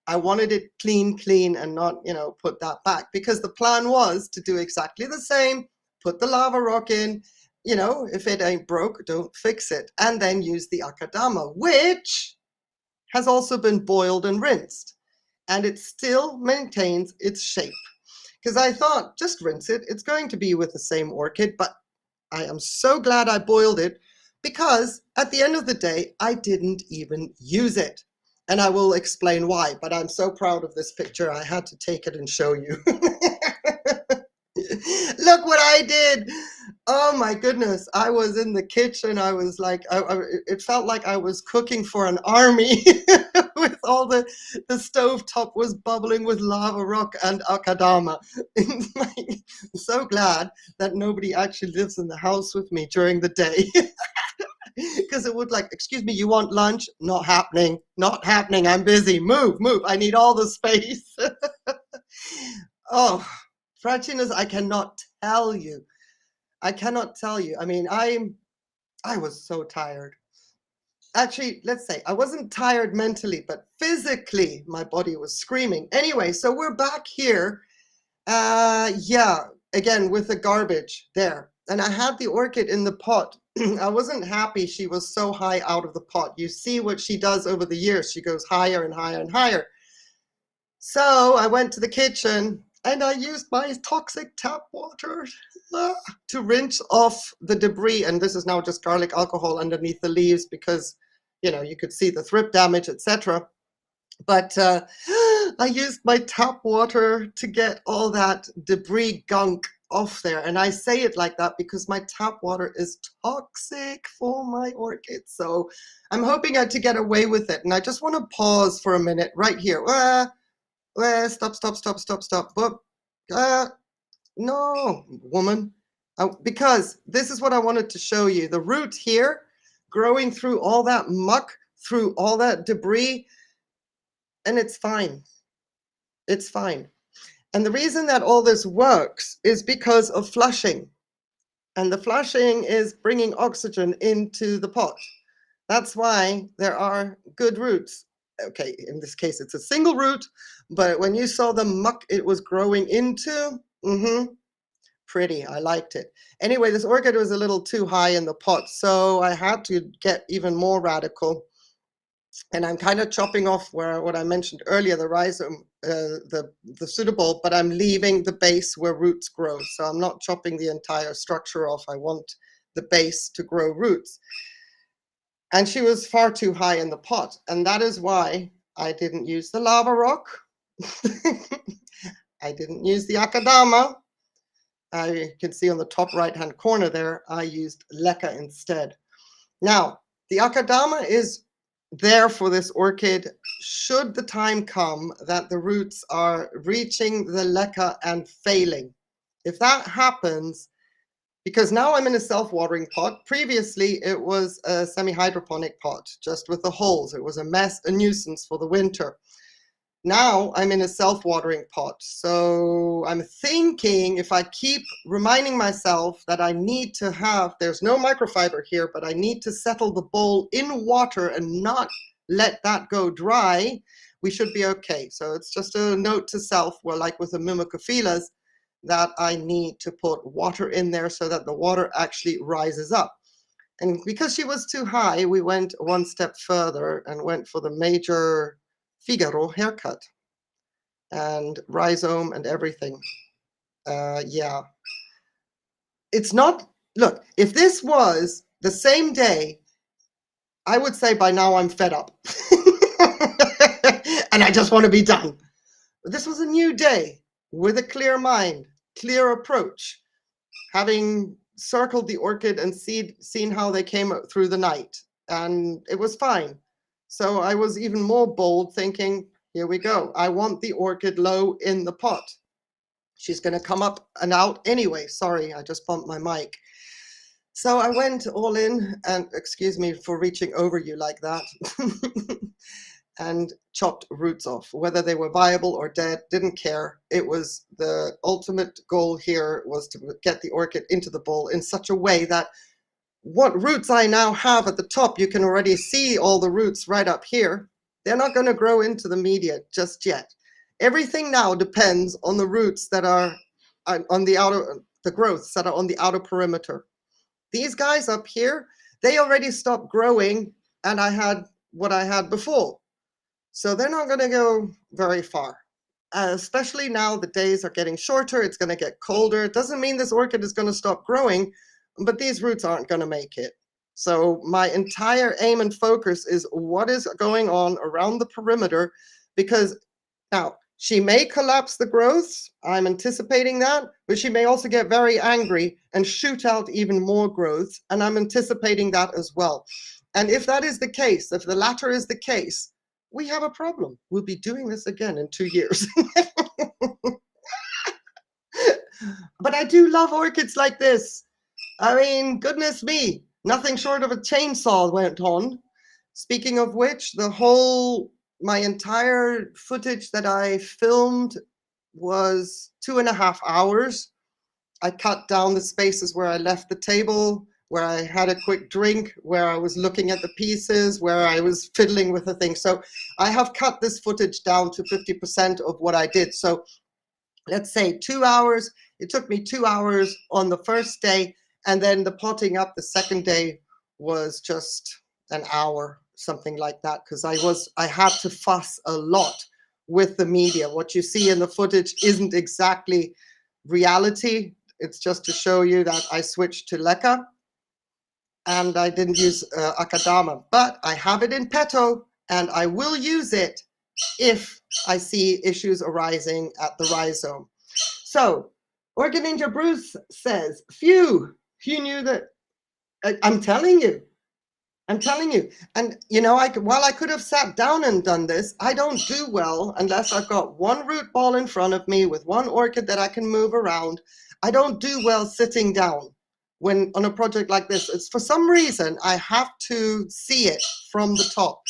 I wanted it clean, and not, put that back, because the plan was to do exactly the same, put the lava rock in, if it ain't broke, don't fix it, and then use the akadama, which has also been boiled and rinsed, and it still maintains its shape. Because I thought, just rinse it, it's going to be with the same orchid, but I am so glad I boiled it, because at the end of the day, I didn't even use it. And I will explain why, but I'm so proud of this picture, I had to take it and show you. Look what I did. Oh my goodness. I was in the kitchen. I was like, it felt like I was cooking for an army with all the stovetop was bubbling with lava rock and akadama. I'm so glad that nobody actually lives in the house with me during the day. Because it would like, excuse me, you want lunch? Not happening. Not happening. I'm busy. Move. I need all the space. Oh, Francinas, I cannot tell you. I cannot tell you. I mean, I was so tired. Actually, let's say I wasn't tired mentally, but physically my body was screaming. Anyway, so we're back here. Yeah, again with the garbage there. And I had the orchid in the pot. I wasn't happy she was so high out of the pot. You see what she does over the years. She goes higher and higher and higher. So I went to the kitchen and I used my toxic tap water to rinse off the debris. And this is now just garlic alcohol underneath the leaves because, you could see the thrip damage, etc. But I used my tap water to get all that debris gunk off there. And I say it like that because my tap water is toxic for my orchids. So I'm hoping to get away with it. And I just want to pause for a minute right here. Stop. But no, woman. Because this is what I wanted to show you. The root here, growing through all that muck, through all that debris, and it's fine. It's fine. And the reason that all this works is because of flushing. And the flushing is bringing oxygen into the pot. That's why there are good roots. Okay, in this case, it's a single root, but when you saw the muck it was growing into, pretty, I liked it. Anyway, this orchid was a little too high in the pot, so I had to get even more radical. And I'm kind of chopping off what I mentioned earlier, the rhizome, the pseudobulb, but I'm leaving the base where roots grow. So I'm not chopping the entire structure off. I want the base to grow roots. And she was far too high in the pot. And that is why I didn't use the lava rock. I didn't use the akadama. I can see on the top right-hand corner there, I used leca instead. Now, the akadama is there for this orchid should the time come that the roots are reaching the leca and failing. If that happens, because now I'm in a self-watering pot. Previously, it was a semi-hydroponic pot, just with the holes. It was a mess, a nuisance for the winter. Now I'm in a self-watering pot. So I'm thinking if I keep reminding myself that I need to have, there's no microfiber here, but I need to settle the bowl in water and not let that go dry, we should be okay. So it's just a note to self, where like with the Mimicophilas, that I need to put water in there so that the water actually rises up. And because she was too high, we went one step further and went for the major Figaro haircut and rhizome and everything. Yeah, it's not, look, if this was the same day, I would say by now I'm fed up and I just want to be done. But this was a new day with a clear mind, clear approach, having circled the orchid and seen how they came through the night, and it was fine. So I was even more bold, thinking, here we go. I want the orchid low in the pot. She's going to come up and out anyway. Sorry, I just bumped my mic. So I went all in, and excuse me for reaching over you like that, and chopped roots off. Whether they were viable or dead, didn't care. It was the ultimate goal here, was to get the orchid into the bowl in such a way that what roots I now have at the top, you can already see all the roots right up here. They're not going to grow into the media just yet. Everything now depends on the roots that are on the outer, the growths that are on the outer perimeter. These guys up here, they already stopped growing, and I had what I had before. So they're not going to go very far. Especially now the days are getting shorter, it's going to get colder. It doesn't mean this orchid is going to stop growing, but these roots aren't going to make it. So my entire aim and focus is what is going on around the perimeter, because now she may collapse the growths. I'm anticipating that, but she may also get very angry and shoot out even more growths. And I'm anticipating that as well. And if that is the case, if the latter is the case, we have a problem. We'll be doing this again in 2 years. But I do love orchids like this. I mean, goodness me, nothing short of a chainsaw went on. Speaking of which, my entire footage that I filmed was 2.5 hours. I cut down the spaces where I left the table, where I had a quick drink, where I was looking at the pieces, where I was fiddling with the thing. So I have cut this footage down to 50% of what I did. So let's say 2 hours. It took me 2 hours on the first day, and then the potting up the second day was just an hour, something like that, because I had to fuss a lot with the media. What you see in the footage isn't exactly reality. It's just to show you that I switched to leca and I didn't use Akadama, but I have it in petto and I will use it if I see issues arising at the rhizome. So, Orchid Ninja Bruce says, phew, you knew that. I'm telling you. I'm telling you. And, you know, while I could have sat down and done this, I don't do well unless I've got one root ball in front of me with one orchid that I can move around. I don't do well sitting down when on a project like this. It's for some reason I have to see it from the top.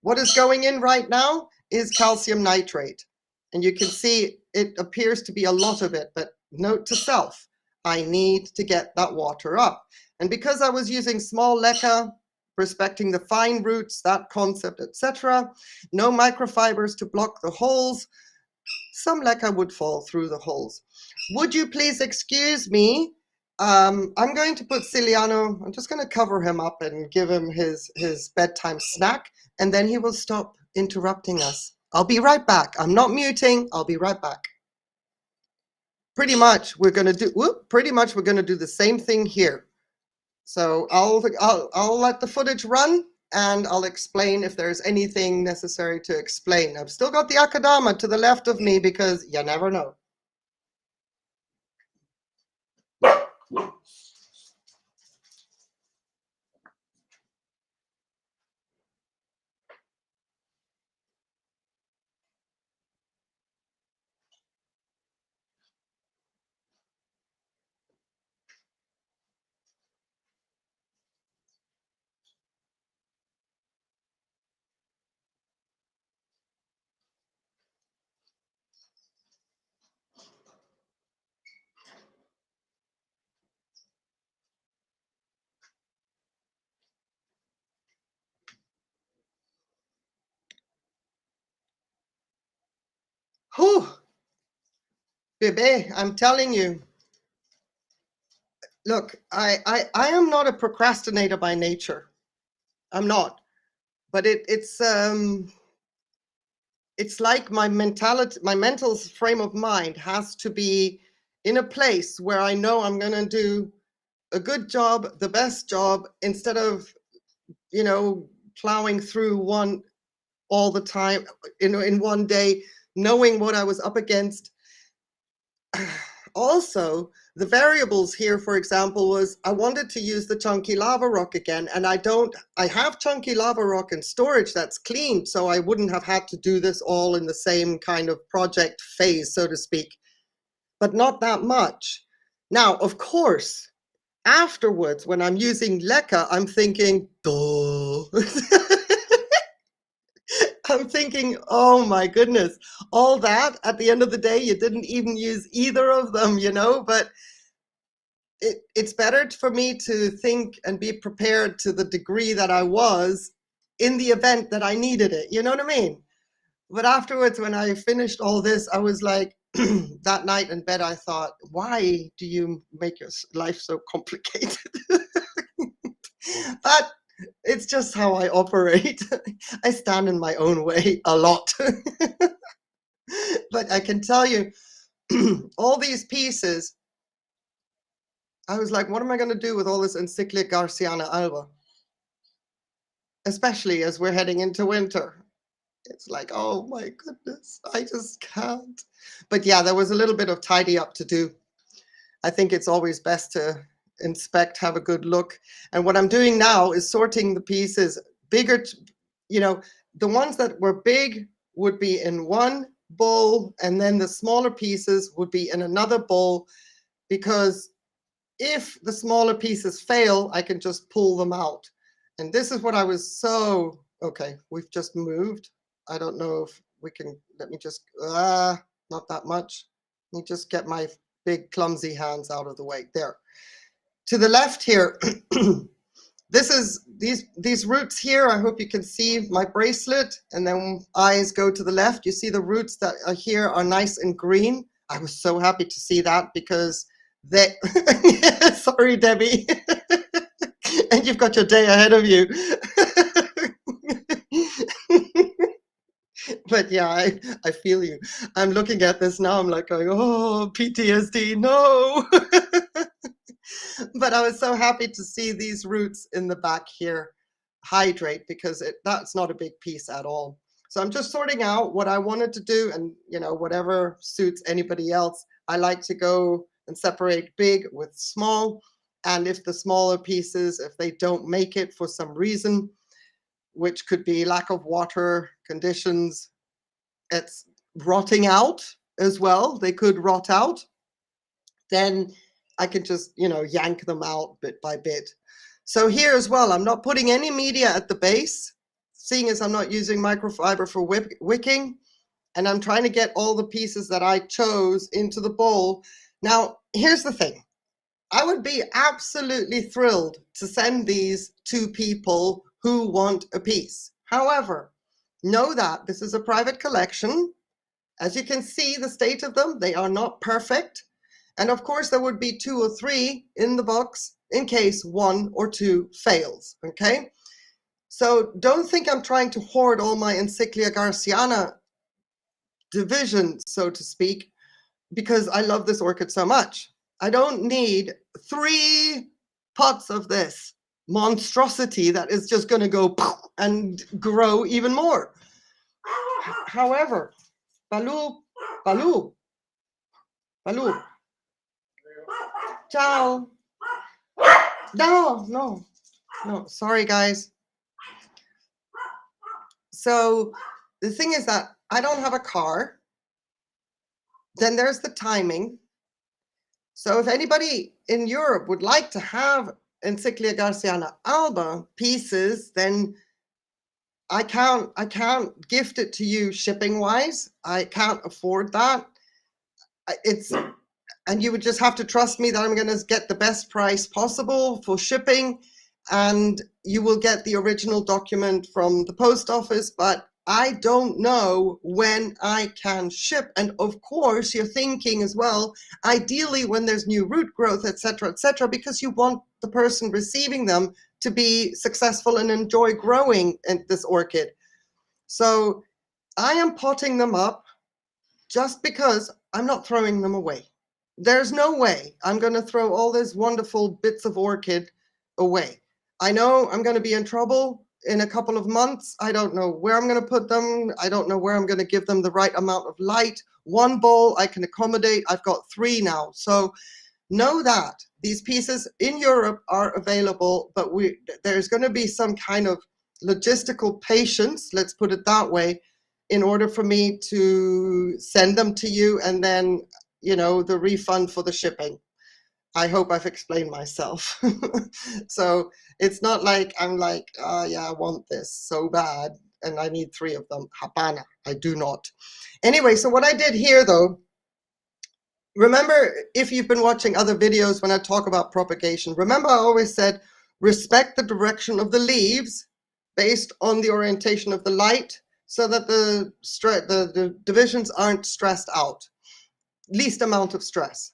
What is going in right now is calcium nitrate. And you can see it appears to be a lot of it, but note to self, I need to get that water up. And because I was using small leca, respecting the fine roots, that concept, etc., no microfibers to block the holes, some leca would fall through the holes. Would you please excuse me? I'm going to put Ciliano, I'm just going to cover him up and give him his bedtime snack, and then he will stop interrupting us. I'll be right back. I'm not muting. I'll be right back. Pretty much we're going to do the same thing here. So I'll let the footage run and I'll explain if there's anything necessary to explain. I've still got the Akadama to the left of me because you never know. Whew, Bebe, I'm telling you. Look, I am not a procrastinator by nature. I'm not. But it's like my mentality, my mental frame of mind has to be in a place where I know I'm going to do a good job, the best job, instead of, plowing through one all the time, in one day, knowing what I was up against. Also, the variables here, for example, was I wanted to use the chunky lava rock again, and I have chunky lava rock in storage that's clean, so I wouldn't have had to do this all in the same kind of project phase, so to speak, but not that much. Now, of course, afterwards, when I'm using leca, I'm thinking, duh. I'm thinking, oh my goodness, all that at the end of the day, you didn't even use either of them, but it's better for me to think and be prepared to the degree that I was in the event that I needed it. You know what I mean? But afterwards, when I finished all this, I was like, that night in bed, I thought, why do you make your life so complicated? But it's just how I operate. I stand in my own way a lot. But I can tell you, all these pieces, I was like, what am I going to do with all this Encyclia Garciana alba? Especially as we're heading into winter. It's like, oh my goodness, I just can't. But yeah, there was a little bit of tidy up to do. I think it's always best to inspect, have a good look. And what I'm doing now is sorting the pieces bigger, the ones that were big would be in one bowl, and then the smaller pieces would be in another bowl, because if the smaller pieces fail, I can just pull them out. And this is what I was okay, we've just moved. I don't know if we can, let me just, not that much. Let me just get my big clumsy hands out of the way. There. To the left here, this is these roots here. I hope you can see my bracelet, and then eyes go to the left. You see the roots that are here are nice and green. I was so happy to see that, because they, sorry, Debbie, and you've got your day ahead of you. But yeah, I feel you. I'm looking at this now. I'm like going, oh, PTSD, no. But I was so happy to see these roots in the back here hydrate, because that's not a big piece at all. So I'm just sorting out what I wanted to do, and whatever suits anybody else. I like to go and separate big with small. And if the smaller pieces, if they don't make it for some reason, which could be lack of water conditions, it's rotting out as well, they could rot out, then I can just, yank them out bit by bit. So here as well, I'm not putting any media at the base, seeing as I'm not using microfiber for wicking, and I'm trying to get all the pieces that I chose into the bowl. Now, here's the thing. I would be absolutely thrilled to send these to people who want a piece. However, know that this is a private collection. As you can see, the state of them, they are not perfect. And of course, there would be 2 or 3 in the box in case 1 or 2 fails, okay? So don't think I'm trying to hoard all my Encyclia Garciana division, so to speak, because I love this orchid so much. I don't need 3 pots of this monstrosity that is just going to go and grow even more. However, Baloo, Baloo, Baloo. Ciao. No, sorry guys. So the thing is that I don't have a car. Then there's the timing. So if anybody in Europe would like to have Encyclia Garciana alba pieces, then I can't gift it to you shipping wise. I can't afford that. And you would just have to trust me that I'm going to get the best price possible for shipping, and you will get the original document from the post office, but I don't know when I can ship. And of course, you're thinking as well, ideally when there's new root growth, etc., because you want the person receiving them to be successful and enjoy growing in this orchid. So I am potting them up just because I'm not throwing them away. There's no way I'm going to throw all these wonderful bits of orchid away. I know I'm going to be in trouble in a couple of months. I don't know where I'm going to put them. I don't know where I'm going to give them the right amount of light. One bowl I can accommodate. I've got 3 now. So know that these pieces in Europe are available, but there's going to be some kind of logistical patience, let's put it that way, in order for me to send them to you, and then, the refund for the shipping. I hope I've explained myself. So it's not like I'm like, oh yeah, I want this so bad and I need 3 of them. Hapana, I do not. Anyway, so what I did here though, remember, if you've been watching other videos when I talk about propagation, remember I always said, respect the direction of the leaves based on the orientation of the light so that the divisions aren't stressed out, least amount of stress.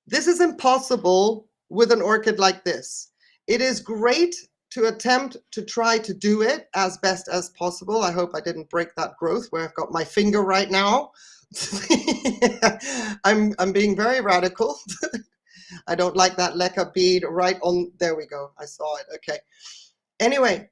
This is impossible with an orchid like this. It is great to attempt to try to do it as best as possible. I hope I didn't break that growth where I've got my finger right now. I'm being very radical. I don't like that leca bead right on. There we go. I saw it. Okay. Anyway,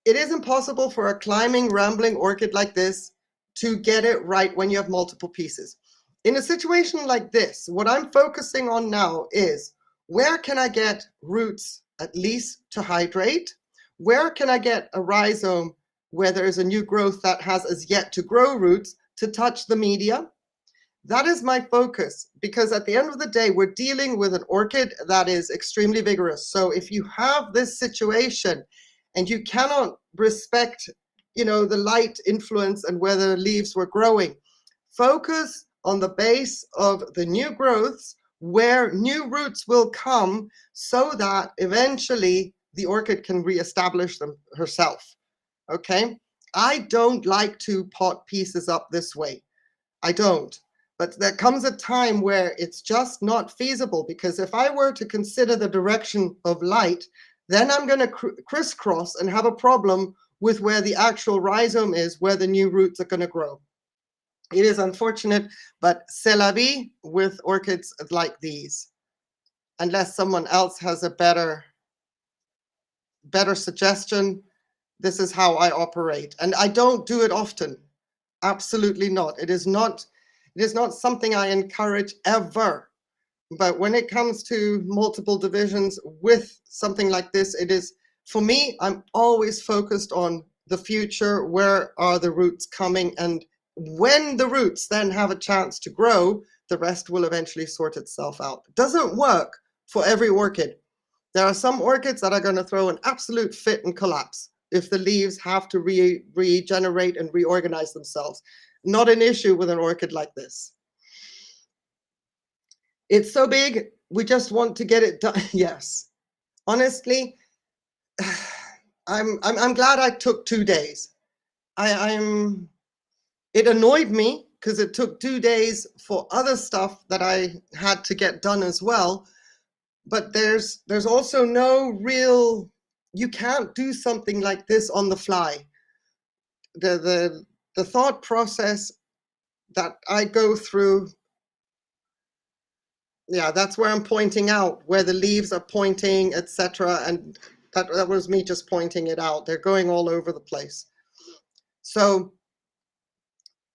it is impossible for a climbing, rambling orchid like this to get it right when you have multiple pieces. In a situation like this, what I'm focusing on now is, where can I get roots at least to hydrate? Where can I get a rhizome where there is a new growth that has as yet to grow roots to touch the media? That is my focus, because at the end of the day, we're dealing with an orchid that is extremely vigorous. So if you have this situation and you cannot respect, the light influence and where the leaves were growing, focus on the base of the new growths where new roots will come so that eventually the orchid can reestablish them herself. Okay? I don't like to pot pieces up this way. I don't. But there comes a time where it's just not feasible, because if I were to consider the direction of light, then I'm going to crisscross and have a problem with where the actual rhizome is, where the new roots are going to grow. It is unfortunate, but c'est la vie with orchids like these. Unless someone else has a better suggestion, this is how I operate. And I don't do it often. Absolutely not. It is not something I encourage ever. But when it comes to multiple divisions with something like this, it is, for me, I'm always focused on the future. Where are the roots coming? And when the roots then have a chance to grow, the rest will eventually sort itself out. It doesn't work for every orchid. There are some orchids that are going to throw an absolute fit and collapse if the leaves have to regenerate and reorganize themselves. Not an issue with an orchid like this. It's so big, we just want to get it done. Yes, honestly, I'm glad I took 2 days. It annoyed me because it took 2 days for other stuff that I had to get done as well. But there's also no real, you can't do something like this on the fly. The thought process that I go through, yeah, that's where I'm pointing out where the leaves are pointing, etc. And that was me just pointing it out. They're going all over the place. So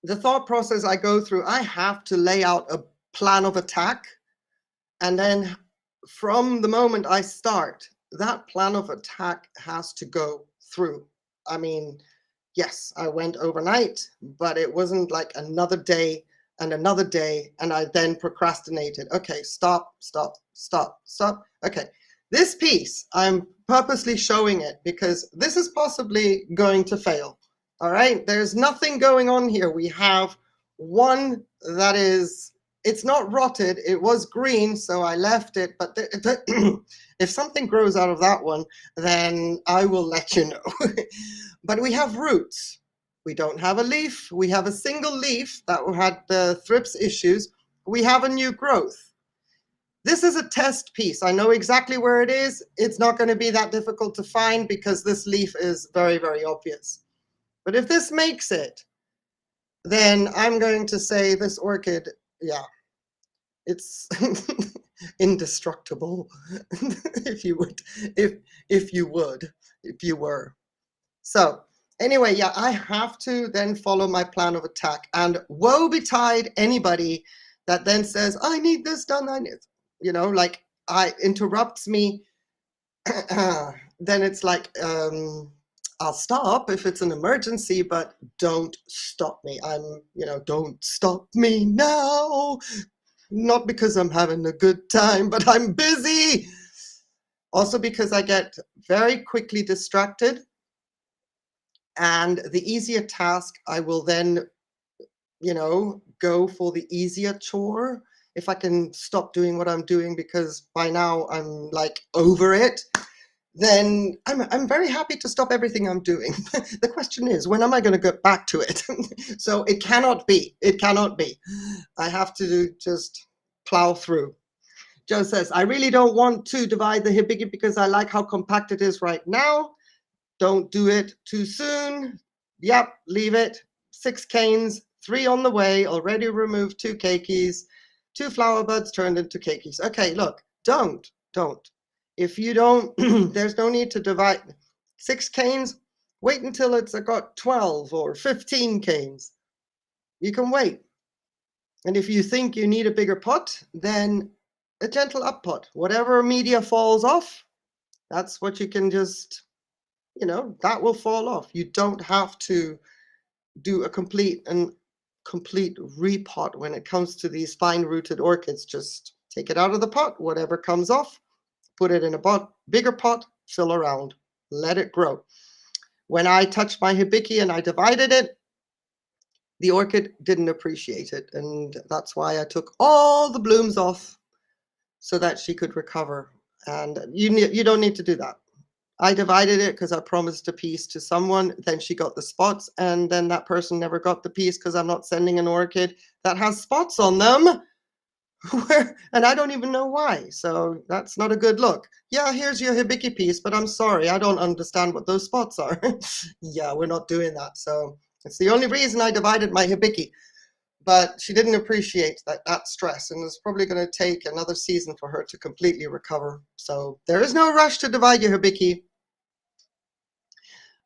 the thought process I go through, I have to lay out a plan of attack. And then from the moment I start, that plan of attack has to go through. I mean, yes, I went overnight, but it wasn't like another day and another day, and I then procrastinated. Okay, stop. Okay, this piece, I'm purposely showing it because this is possibly going to fail. All right, there's nothing going on here. We have one that is, it's not rotted, it was green, so I left it, but if something grows out of that one, then I will let you know. But we have roots. We don't have a leaf. We have a single leaf that had the thrips issues. We have a new growth. This is a test piece. I know exactly where it is. It's not going to be that difficult to find because this leaf is very, very obvious. But if this makes it, then I'm going to say this orchid, yeah, it's indestructible, if you would, if you were. So anyway, yeah, I have to then follow my plan of attack, and woe betide anybody that then says, I need this done, I need, like interrupts me. Then it's like, I'll stop if it's an emergency, but don't stop me. Don't stop me now. Not because I'm having a good time, but I'm busy. Also because I get very quickly distracted, and the easier task, I will then, go for the easier chore. If I can stop doing what I'm doing because by now I'm like over it, then I'm very happy to stop everything I'm doing. The question is, when am I going to get back to it? So it cannot be. I have to just plow through. Joe says, I really don't want to divide the hibiki because I like how compact it is right now. Don't do it too soon. Yep, leave it. 6 canes, 3 on the way, already removed 2 keikis, 2 flower buds turned into keikis. Okay, look, don't. If you don't, there's no need to divide 6 canes. Wait until it's got 12 or 15 canes. You can wait. And if you think you need a bigger pot, then a gentle up pot. Whatever media falls off, that's what you can just, that will fall off. You don't have to do a complete repot when it comes to these fine-rooted orchids. Just take it out of the pot, whatever comes off, put it in a bigger pot, fill around, let it grow. When I touched my hibiki and I divided it, the orchid didn't appreciate it, and that's why I took all the blooms off so that she could recover. And you don't need to do that. I divided it because I promised a piece to someone, then she got the spots, and then that person never got the piece because I'm not sending an orchid that has spots on them. And I don't even know why, so that's not a good look. Yeah, here's your hibiki piece, but I'm sorry, I don't understand what those spots are. Yeah, we're not doing that. So it's the only reason I divided my hibiki. But she didn't appreciate that stress, and it's probably going to take another season for her to completely recover. So there is no rush to divide your hibiki.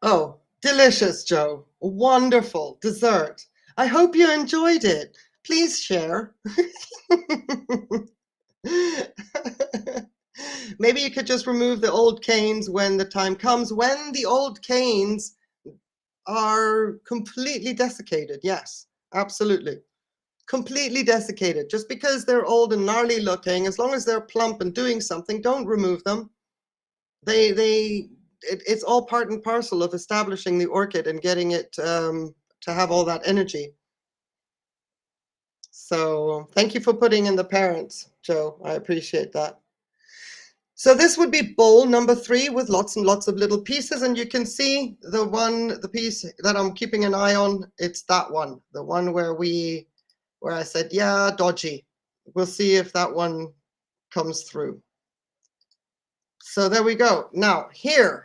Oh, delicious, Joe. Wonderful dessert. I hope you enjoyed it. Please share. Maybe you could just remove the old canes when the time comes, when the old canes are completely desiccated. Yes, absolutely. Completely desiccated. Just because they're old and gnarly looking, as long as they're plump and doing something, don't remove them. It's all part and parcel of establishing the orchid and getting it to have all that energy. So thank you for putting in the parents, Joe. I appreciate that. So this would be bowl number 3 with lots and lots of little pieces. And you can see the piece that I'm keeping an eye on. It's that one, the one where I said, yeah, dodgy. We'll see if that one comes through. So there we go. Now here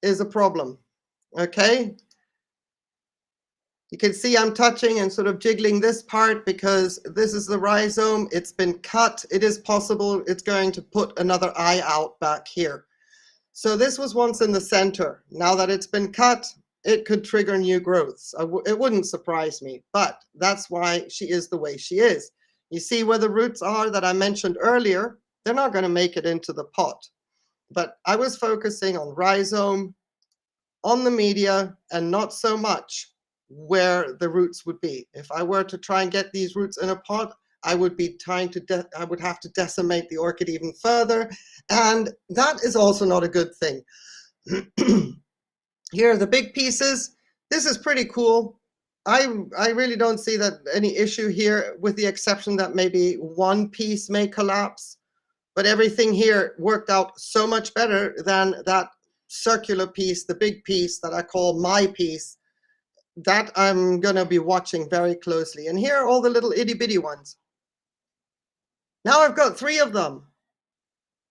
is a problem. Okay. You can see I'm touching and sort of jiggling this part because this is the rhizome. It's been cut. It is possible it's going to put another eye out back here. So this was once in the center. Now that it's been cut, it could trigger new growths. It wouldn't surprise me, but that's why she is the way she is. You see where the roots are that I mentioned earlier? They're not going to make it into the pot. But I was focusing on rhizome, on the media, and not so much where the roots would be. If I were to try and get these roots in a pot, I would be I would have to decimate the orchid even further, and that is also not a good thing. Here are the big pieces. This is pretty cool. I really don't see that any issue here, with the exception that maybe one piece may collapse, but everything here worked out so much better than that circular piece, the big piece that I call my piece. That I'm gonna be watching very closely. And here are all the little itty bitty ones. Now I've got 3 of them.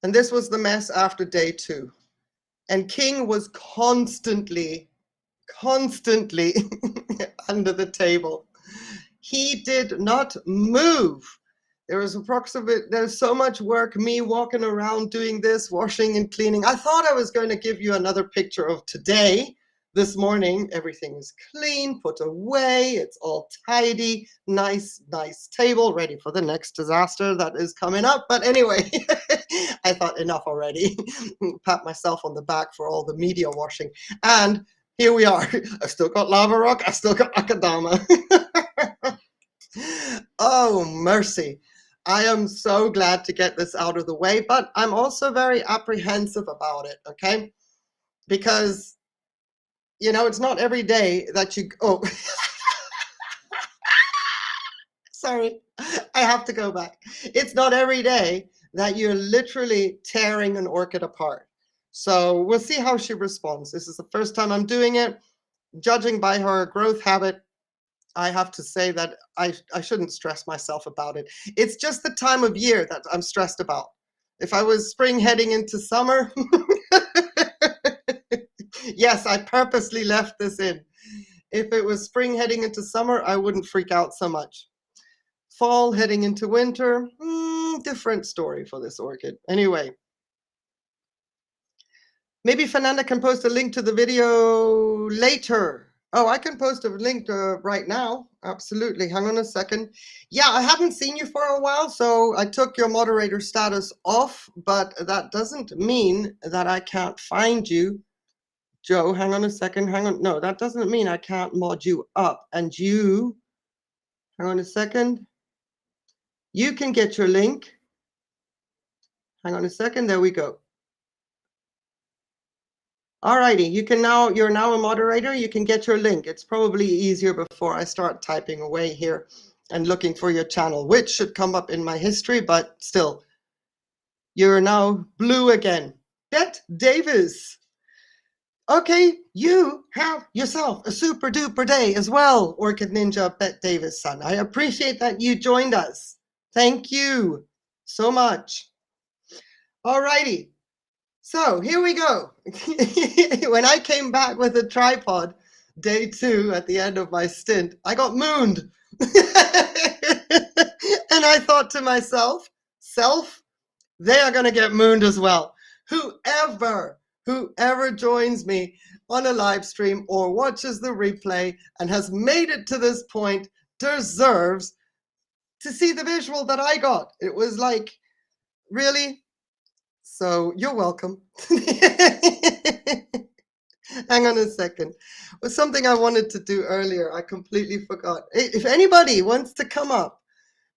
And this was the mess after day 2. And King was constantly under the table. He did not move. There's so much work, me walking around doing this, washing and cleaning. I thought I was going to give you another picture of today. This morning, everything is clean, put away, it's all tidy, nice table, ready for the next disaster that is coming up. But anyway, I thought enough already. Pat myself on the back for all the media washing. And here we are. I've still got Lava Rock, I've still got Akadama. Oh, mercy. I am so glad to get this out of the way, but I'm also very apprehensive about it, okay? Because, you know, it's not every day that you, oh, sorry, I have to go back. It's not every day that you're literally tearing an orchid apart. So we'll see how she responds. This is the first time I'm doing it. Judging by her growth habit, I have to say that I shouldn't stress myself about it. It's just the time of year that I'm stressed about. If I was spring heading into summer, yes, I purposely left this in. If it was spring heading into summer, I wouldn't freak out so much. Fall heading into winter, different story for this orchid. Anyway, maybe Fernanda can post a link to the video later. Oh, I can post a link right now. Absolutely. Hang on a second. Yeah, I haven't seen you for a while, so I took your moderator status off, but that doesn't mean that I can't find you. Joe, hang on a second. Hang on. No, that doesn't mean I can't mod you up. And you, hang on a second. You can get your link. Hang on a second. There we go. Alrighty, you're now a moderator. You can get your link. It's probably easier before I start typing away here and looking for your channel, which should come up in my history, but still, you're now blue again. Bet Davis. Okay, you have yourself a super duper day as well, Orchid Ninja Bet Davis son. I appreciate that you joined us. Thank you so much. Alrighty. So here we go. When I came back with a tripod, day 2 at the end of my stint, I got mooned. And I thought to myself, they are going to get mooned as well. Whoever joins me on a live stream or watches the replay and has made it to this point deserves to see the visual that I got. It was like, really? So you're welcome. Hang on a second. It was something I wanted to do earlier. I completely forgot. If anybody wants to come up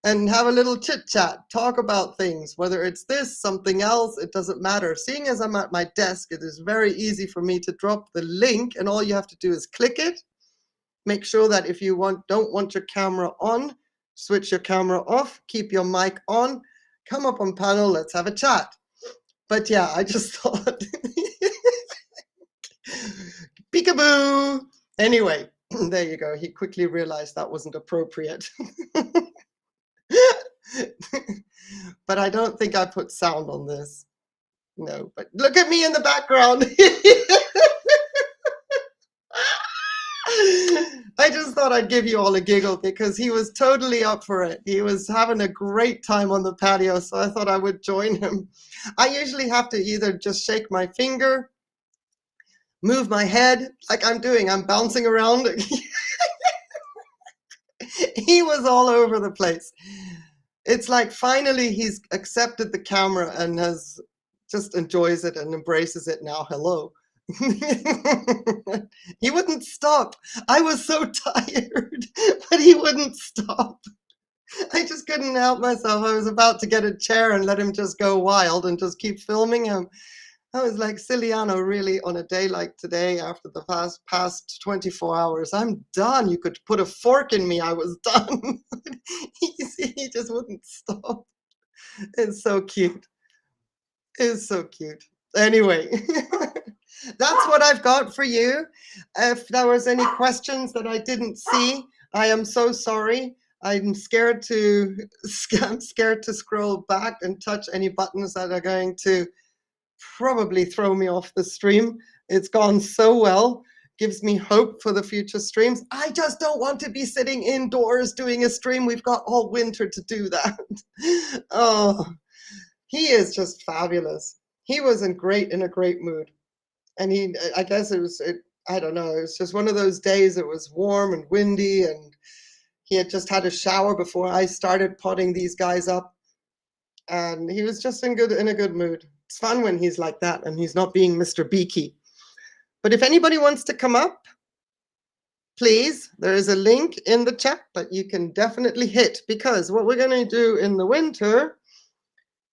and have a little chit chat, talk about things, whether it's this, something else, it doesn't matter. Seeing as I'm at my desk, it is very easy for me to drop the link, and all you have to do is click it. Make sure that if you don't want your camera on, switch your camera off, keep your mic on, come up on panel, let's have a chat. But yeah, I just thought, peekaboo. Anyway, there you go. He quickly realized that wasn't appropriate. But I don't think I put sound on this. No, but look at me in the background. I just thought I'd give you all a giggle because he was totally up for it. He was having a great time on the patio, so I thought I would join him. I usually have to either just shake my finger, move my head like I'm doing. I'm bouncing around. He was all over the place. It's like finally he's accepted the camera and has just enjoys it and embraces it now. Hello. He wouldn't stop. I was so tired, but he wouldn't stop. I just couldn't help myself. I was about to get a chair and let him just go wild and just keep filming him. I was like, Ciliano, really, on a day like today, after the past 24 hours, I'm done. You could put a fork in me. I was done. He just wouldn't stop. It's so cute. It's so cute. Anyway. That's what I've got for you. If there was any questions that I didn't see, I am so sorry. I'm scared to I'm scared to scroll back and touch any buttons that are going to probably throw me off the stream. It's gone so well. Gives me hope for the future streams. I just don't want to be sitting indoors doing a stream. We've got all winter to do that. Oh, he is just fabulous. He was in a great mood. And I guess I don't know, it was just one of those days. It was warm and windy, and he had just had a shower before I started potting these guys up, and he was just in a good mood. It's fun when he's like that and he's not being Mr. Beaky. But if anybody wants to come up, please, there is a link in the chat that you can definitely hit, because what we're going to do in the winter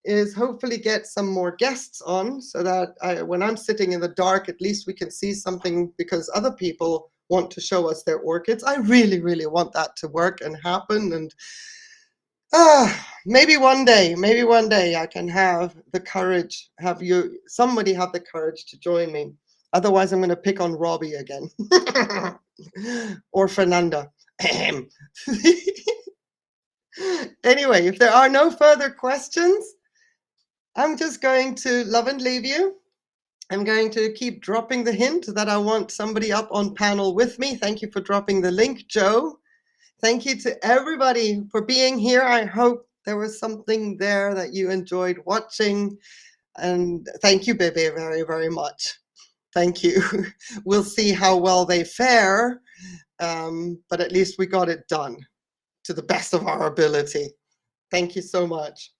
is hopefully get some more guests on, so that when I'm sitting in the dark, at least we can see something, because other people want to show us their orchids. I really, really want that to work and happen. And maybe one day I can have the courage, somebody have the courage to join me. Otherwise, I'm going to pick on Robbie again or Fernanda. Anyway, if there are no further questions, I'm just going to love and leave you. I'm going to keep dropping the hint that I want somebody up on panel with me. Thank you for dropping the link, Joe. Thank you to everybody for being here. I hope there was something there that you enjoyed watching. And thank you, Bebe, very, very much. Thank you. We'll see how well they fare, but at least we got it done to the best of our ability. Thank you so much.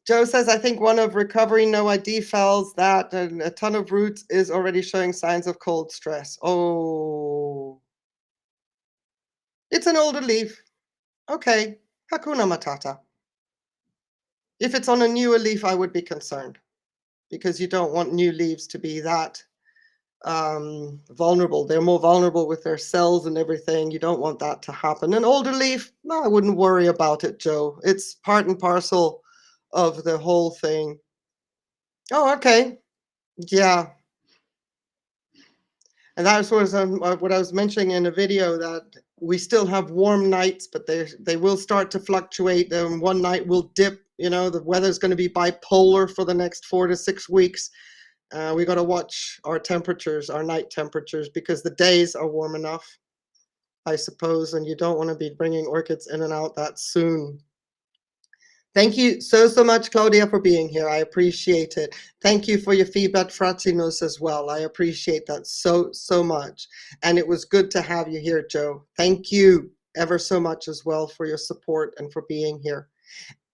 Joe says, I think one of recovering no ID fells that a ton of roots is already showing signs of cold stress. Oh, it's an older leaf. Okay, Hakuna Matata. If it's on a newer leaf, I would be concerned, because you don't want new leaves to be that vulnerable. They're more vulnerable with their cells and everything. You don't want that to happen. An older leaf, no, I wouldn't worry about it, Joe. It's part and parcel of the whole thing. Oh, okay. Yeah. And that was what I was mentioning in a video, that we still have warm nights, but they will start to fluctuate. And one night will dip. You know, the weather's going to be bipolar for the next 4 to 6 weeks. We got to watch our temperatures, our night temperatures, because the days are warm enough, I suppose, and you don't want to be bringing orchids in and out that soon. Thank you so much, Claudia, for being here. I appreciate it. Thank you for your feedback, Fratinos, as well. I appreciate that so much. And it was good to have you here, Joe. Thank you ever so much as well for your support and for being here.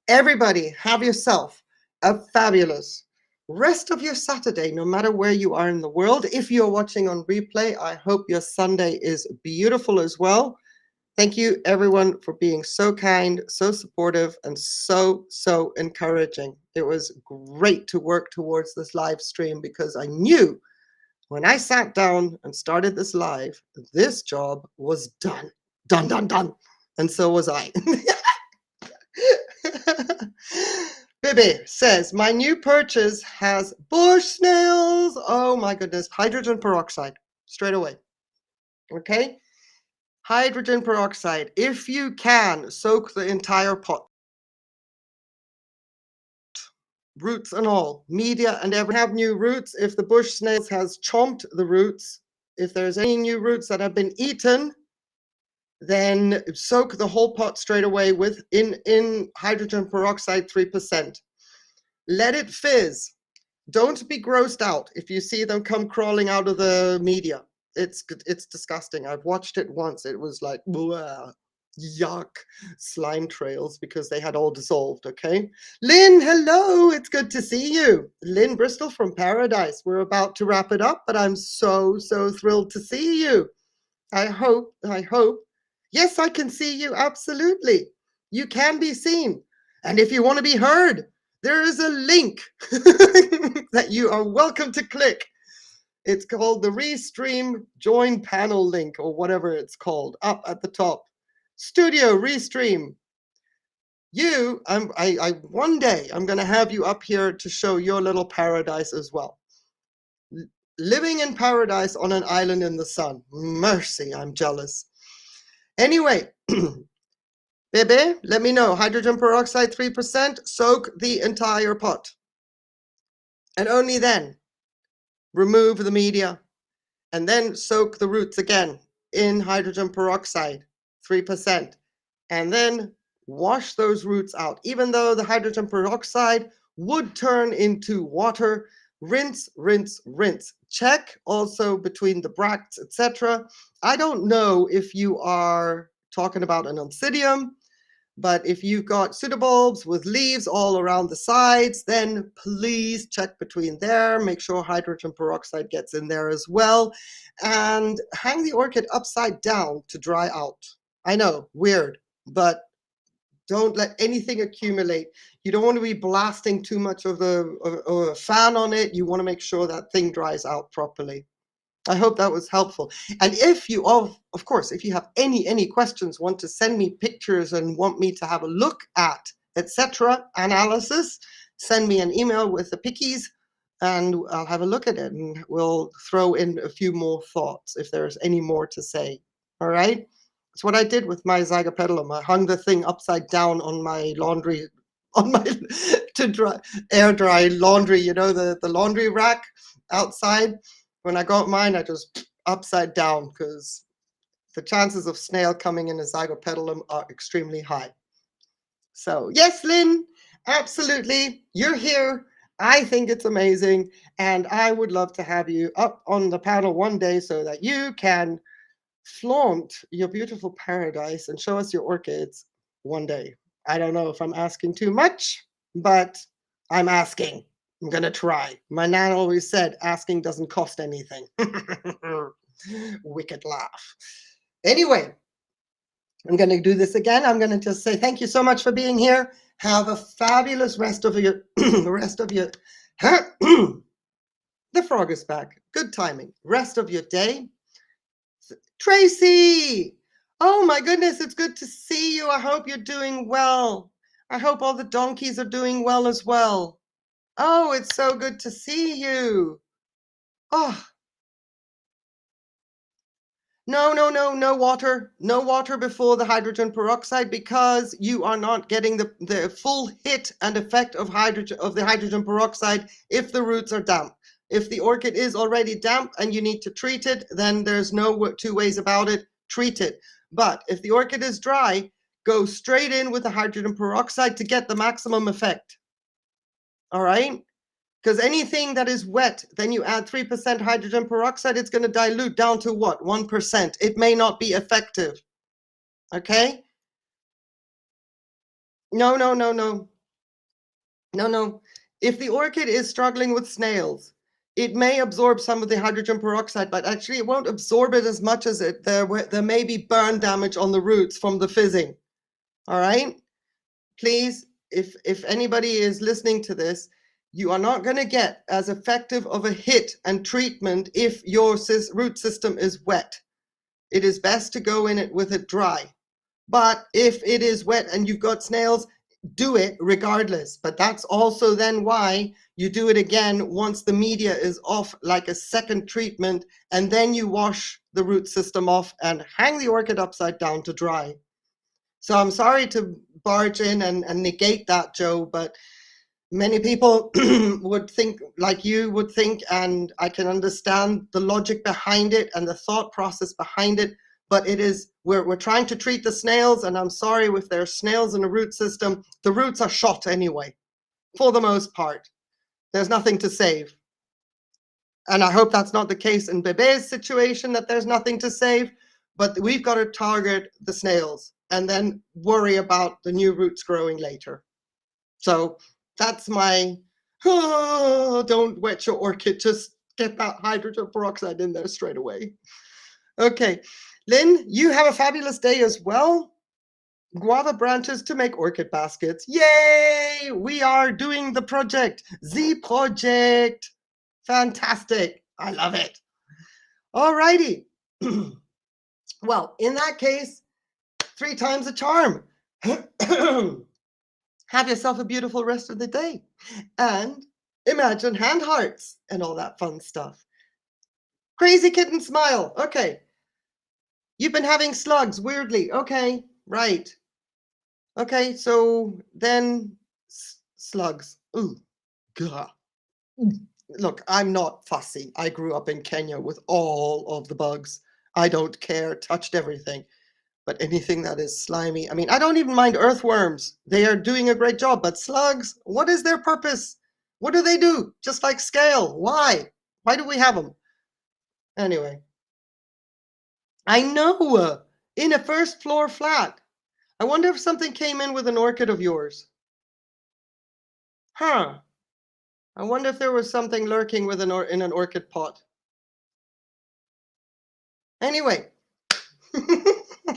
Everybody, have yourself a fabulous rest of your Saturday, no matter where you are in the world. If you're watching on replay, I hope your Sunday is beautiful as well. Thank you, everyone, for being so kind, so supportive, and so encouraging. It was great to work towards this live stream, because I knew when I sat down and started this live, this job was done. Done. And so was I. Bibi says, my new purchase has bush snails. Oh my goodness. Hydrogen peroxide straight away. Okay. Hydrogen peroxide. If you can, soak the entire pot. Roots and all. Media and everything. Have new roots. If the bush snails has chomped the roots, if there's any new roots that have been eaten, then soak the whole pot straight away with in hydrogen peroxide 3%. Let it fizz. Don't be grossed out if you see them come crawling out of the media. It's disgusting. I've watched it once. It was like, yuck, slime trails, because they had all dissolved. Okay, Lynn, hello, it's good to see you. Lynn Bristol from Paradise. We're about to wrap it up, but I'm so thrilled to see you. I hope. Yes, I can see you, absolutely. You can be seen. And if you want to be heard, there is a link that you are welcome to click. It's called the Restream Join Panel link, or whatever it's called, up at the top. Studio Restream. One day I'm going to have you up here to show your little paradise as well. living in paradise on an island in the sun. Mercy, I'm jealous. Anyway, Bebe, let me know. Hydrogen peroxide 3%, soak the entire pot. And only then remove the media and then soak the roots again in hydrogen peroxide 3%. And then wash those roots out. Even though the hydrogen peroxide would turn into water, rinse, rinse, rinse. Check also between the bracts, etc. I don't know if you are talking about an oncidium, but if you've got pseudobulbs with leaves all around the sides, then please check between there. Make sure hydrogen peroxide gets in there as well. And hang the orchid upside down to dry out. I know, weird, but don't let anything accumulate. You don't want to be blasting too much of a fan on it. You want to make sure that thing dries out properly. I hope that was helpful. And if you, of course, if you have any questions, want to send me pictures and want me to have a look at, etc., analysis, send me an email with the pickies and I'll have a look at it and we'll throw in a few more thoughts if there's any more to say. All right? That's what I did with my Zygopetalum. I hung the thing upside down on my laundry, on my to dry, air dry laundry, you know, the laundry rack outside. When I got mine, I just upside down because the chances of snail coming in a Zygopetalum are extremely high. So yes, Lynn, absolutely. You're here. I think it's amazing. And I would love to have you up on the panel one day so that you can flaunt your beautiful paradise and show us your orchids one day. I don't know if I'm asking too much, but I'm asking. I'm going to try. My nan always said asking doesn't cost anything. Wicked laugh. Anyway, I'm going to do this again. I'm going to just say thank you so much for being here. Have a fabulous rest of your the frog is back. Good timing. Rest of your day. Tracy! Oh my goodness, it's good to see you. I hope you're doing well. I hope all the donkeys are doing well as well. Oh, it's so good to see you. Oh, no water. No water before the hydrogen peroxide because you are not getting the full hit and effect of the hydrogen peroxide if the roots are damp. If the orchid is already damp and you need to treat it, then there's no two ways about it. Treat it. But if the orchid is dry, go straight in with the hydrogen peroxide to get the maximum effect. All right? Because anything that is wet, then you add 3% hydrogen peroxide, it's going to dilute down to what? 1%. It may not be effective. Okay? No. If the orchid is struggling with snails, it may absorb some of the hydrogen peroxide, but actually it won't absorb it as much as there may be burn damage on the roots from the fizzing. All right? Please, if anybody is listening to this, you are not going to get as effective of a hit and treatment if your root system is wet. It is best to go in it with it dry. But if it is wet and you've got snails, do it regardless. But that's also then why you do it again once the media is off, like a second treatment, and then you wash the root system off and hang the orchid upside down to dry. So I'm sorry to barge in and negate that, Joe, but many people would think like you would think, and I can understand the logic behind it and the thought process behind it, but it is, we're trying to treat the snails, and I'm sorry if there are snails in the root system, the roots are shot anyway, for the most part. There's nothing to save. And I hope that's not the case in Bebe's situation, that there's nothing to save, but we've got to target the snails and then worry about the new roots growing later. So that's my, don't wet your orchid, just get that hydrogen peroxide in there straight away. Okay, Lynn, you have a fabulous day as well. Guava branches to make orchid baskets. Yay! We are doing the project. The project. Fantastic. I love it. All righty. Well, in that case, 3 times a charm. Have yourself a beautiful rest of the day and imagine hand hearts and all that fun stuff. Crazy kitten smile. Okay. You've been having slugs, weirdly. Okay, right. Okay, so then slugs. Ooh, gah. Look, I'm not fussy. I grew up in Kenya with all of the bugs. I don't care, touched everything. But anything that is slimy, I mean, I don't even mind earthworms. They are doing a great job. But slugs, what is their purpose? What do they do? Just like scale. Why? Why do we have them? Anyway, I know, in a first floor flat. I wonder if something came in with an orchid of yours. Huh. I wonder if there was something lurking with in an orchid pot. Anyway,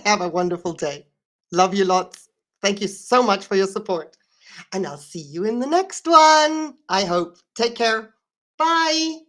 have a wonderful day. Love you lots. Thank you so much for your support. And I'll see you in the next one. I hope. Take care. Bye.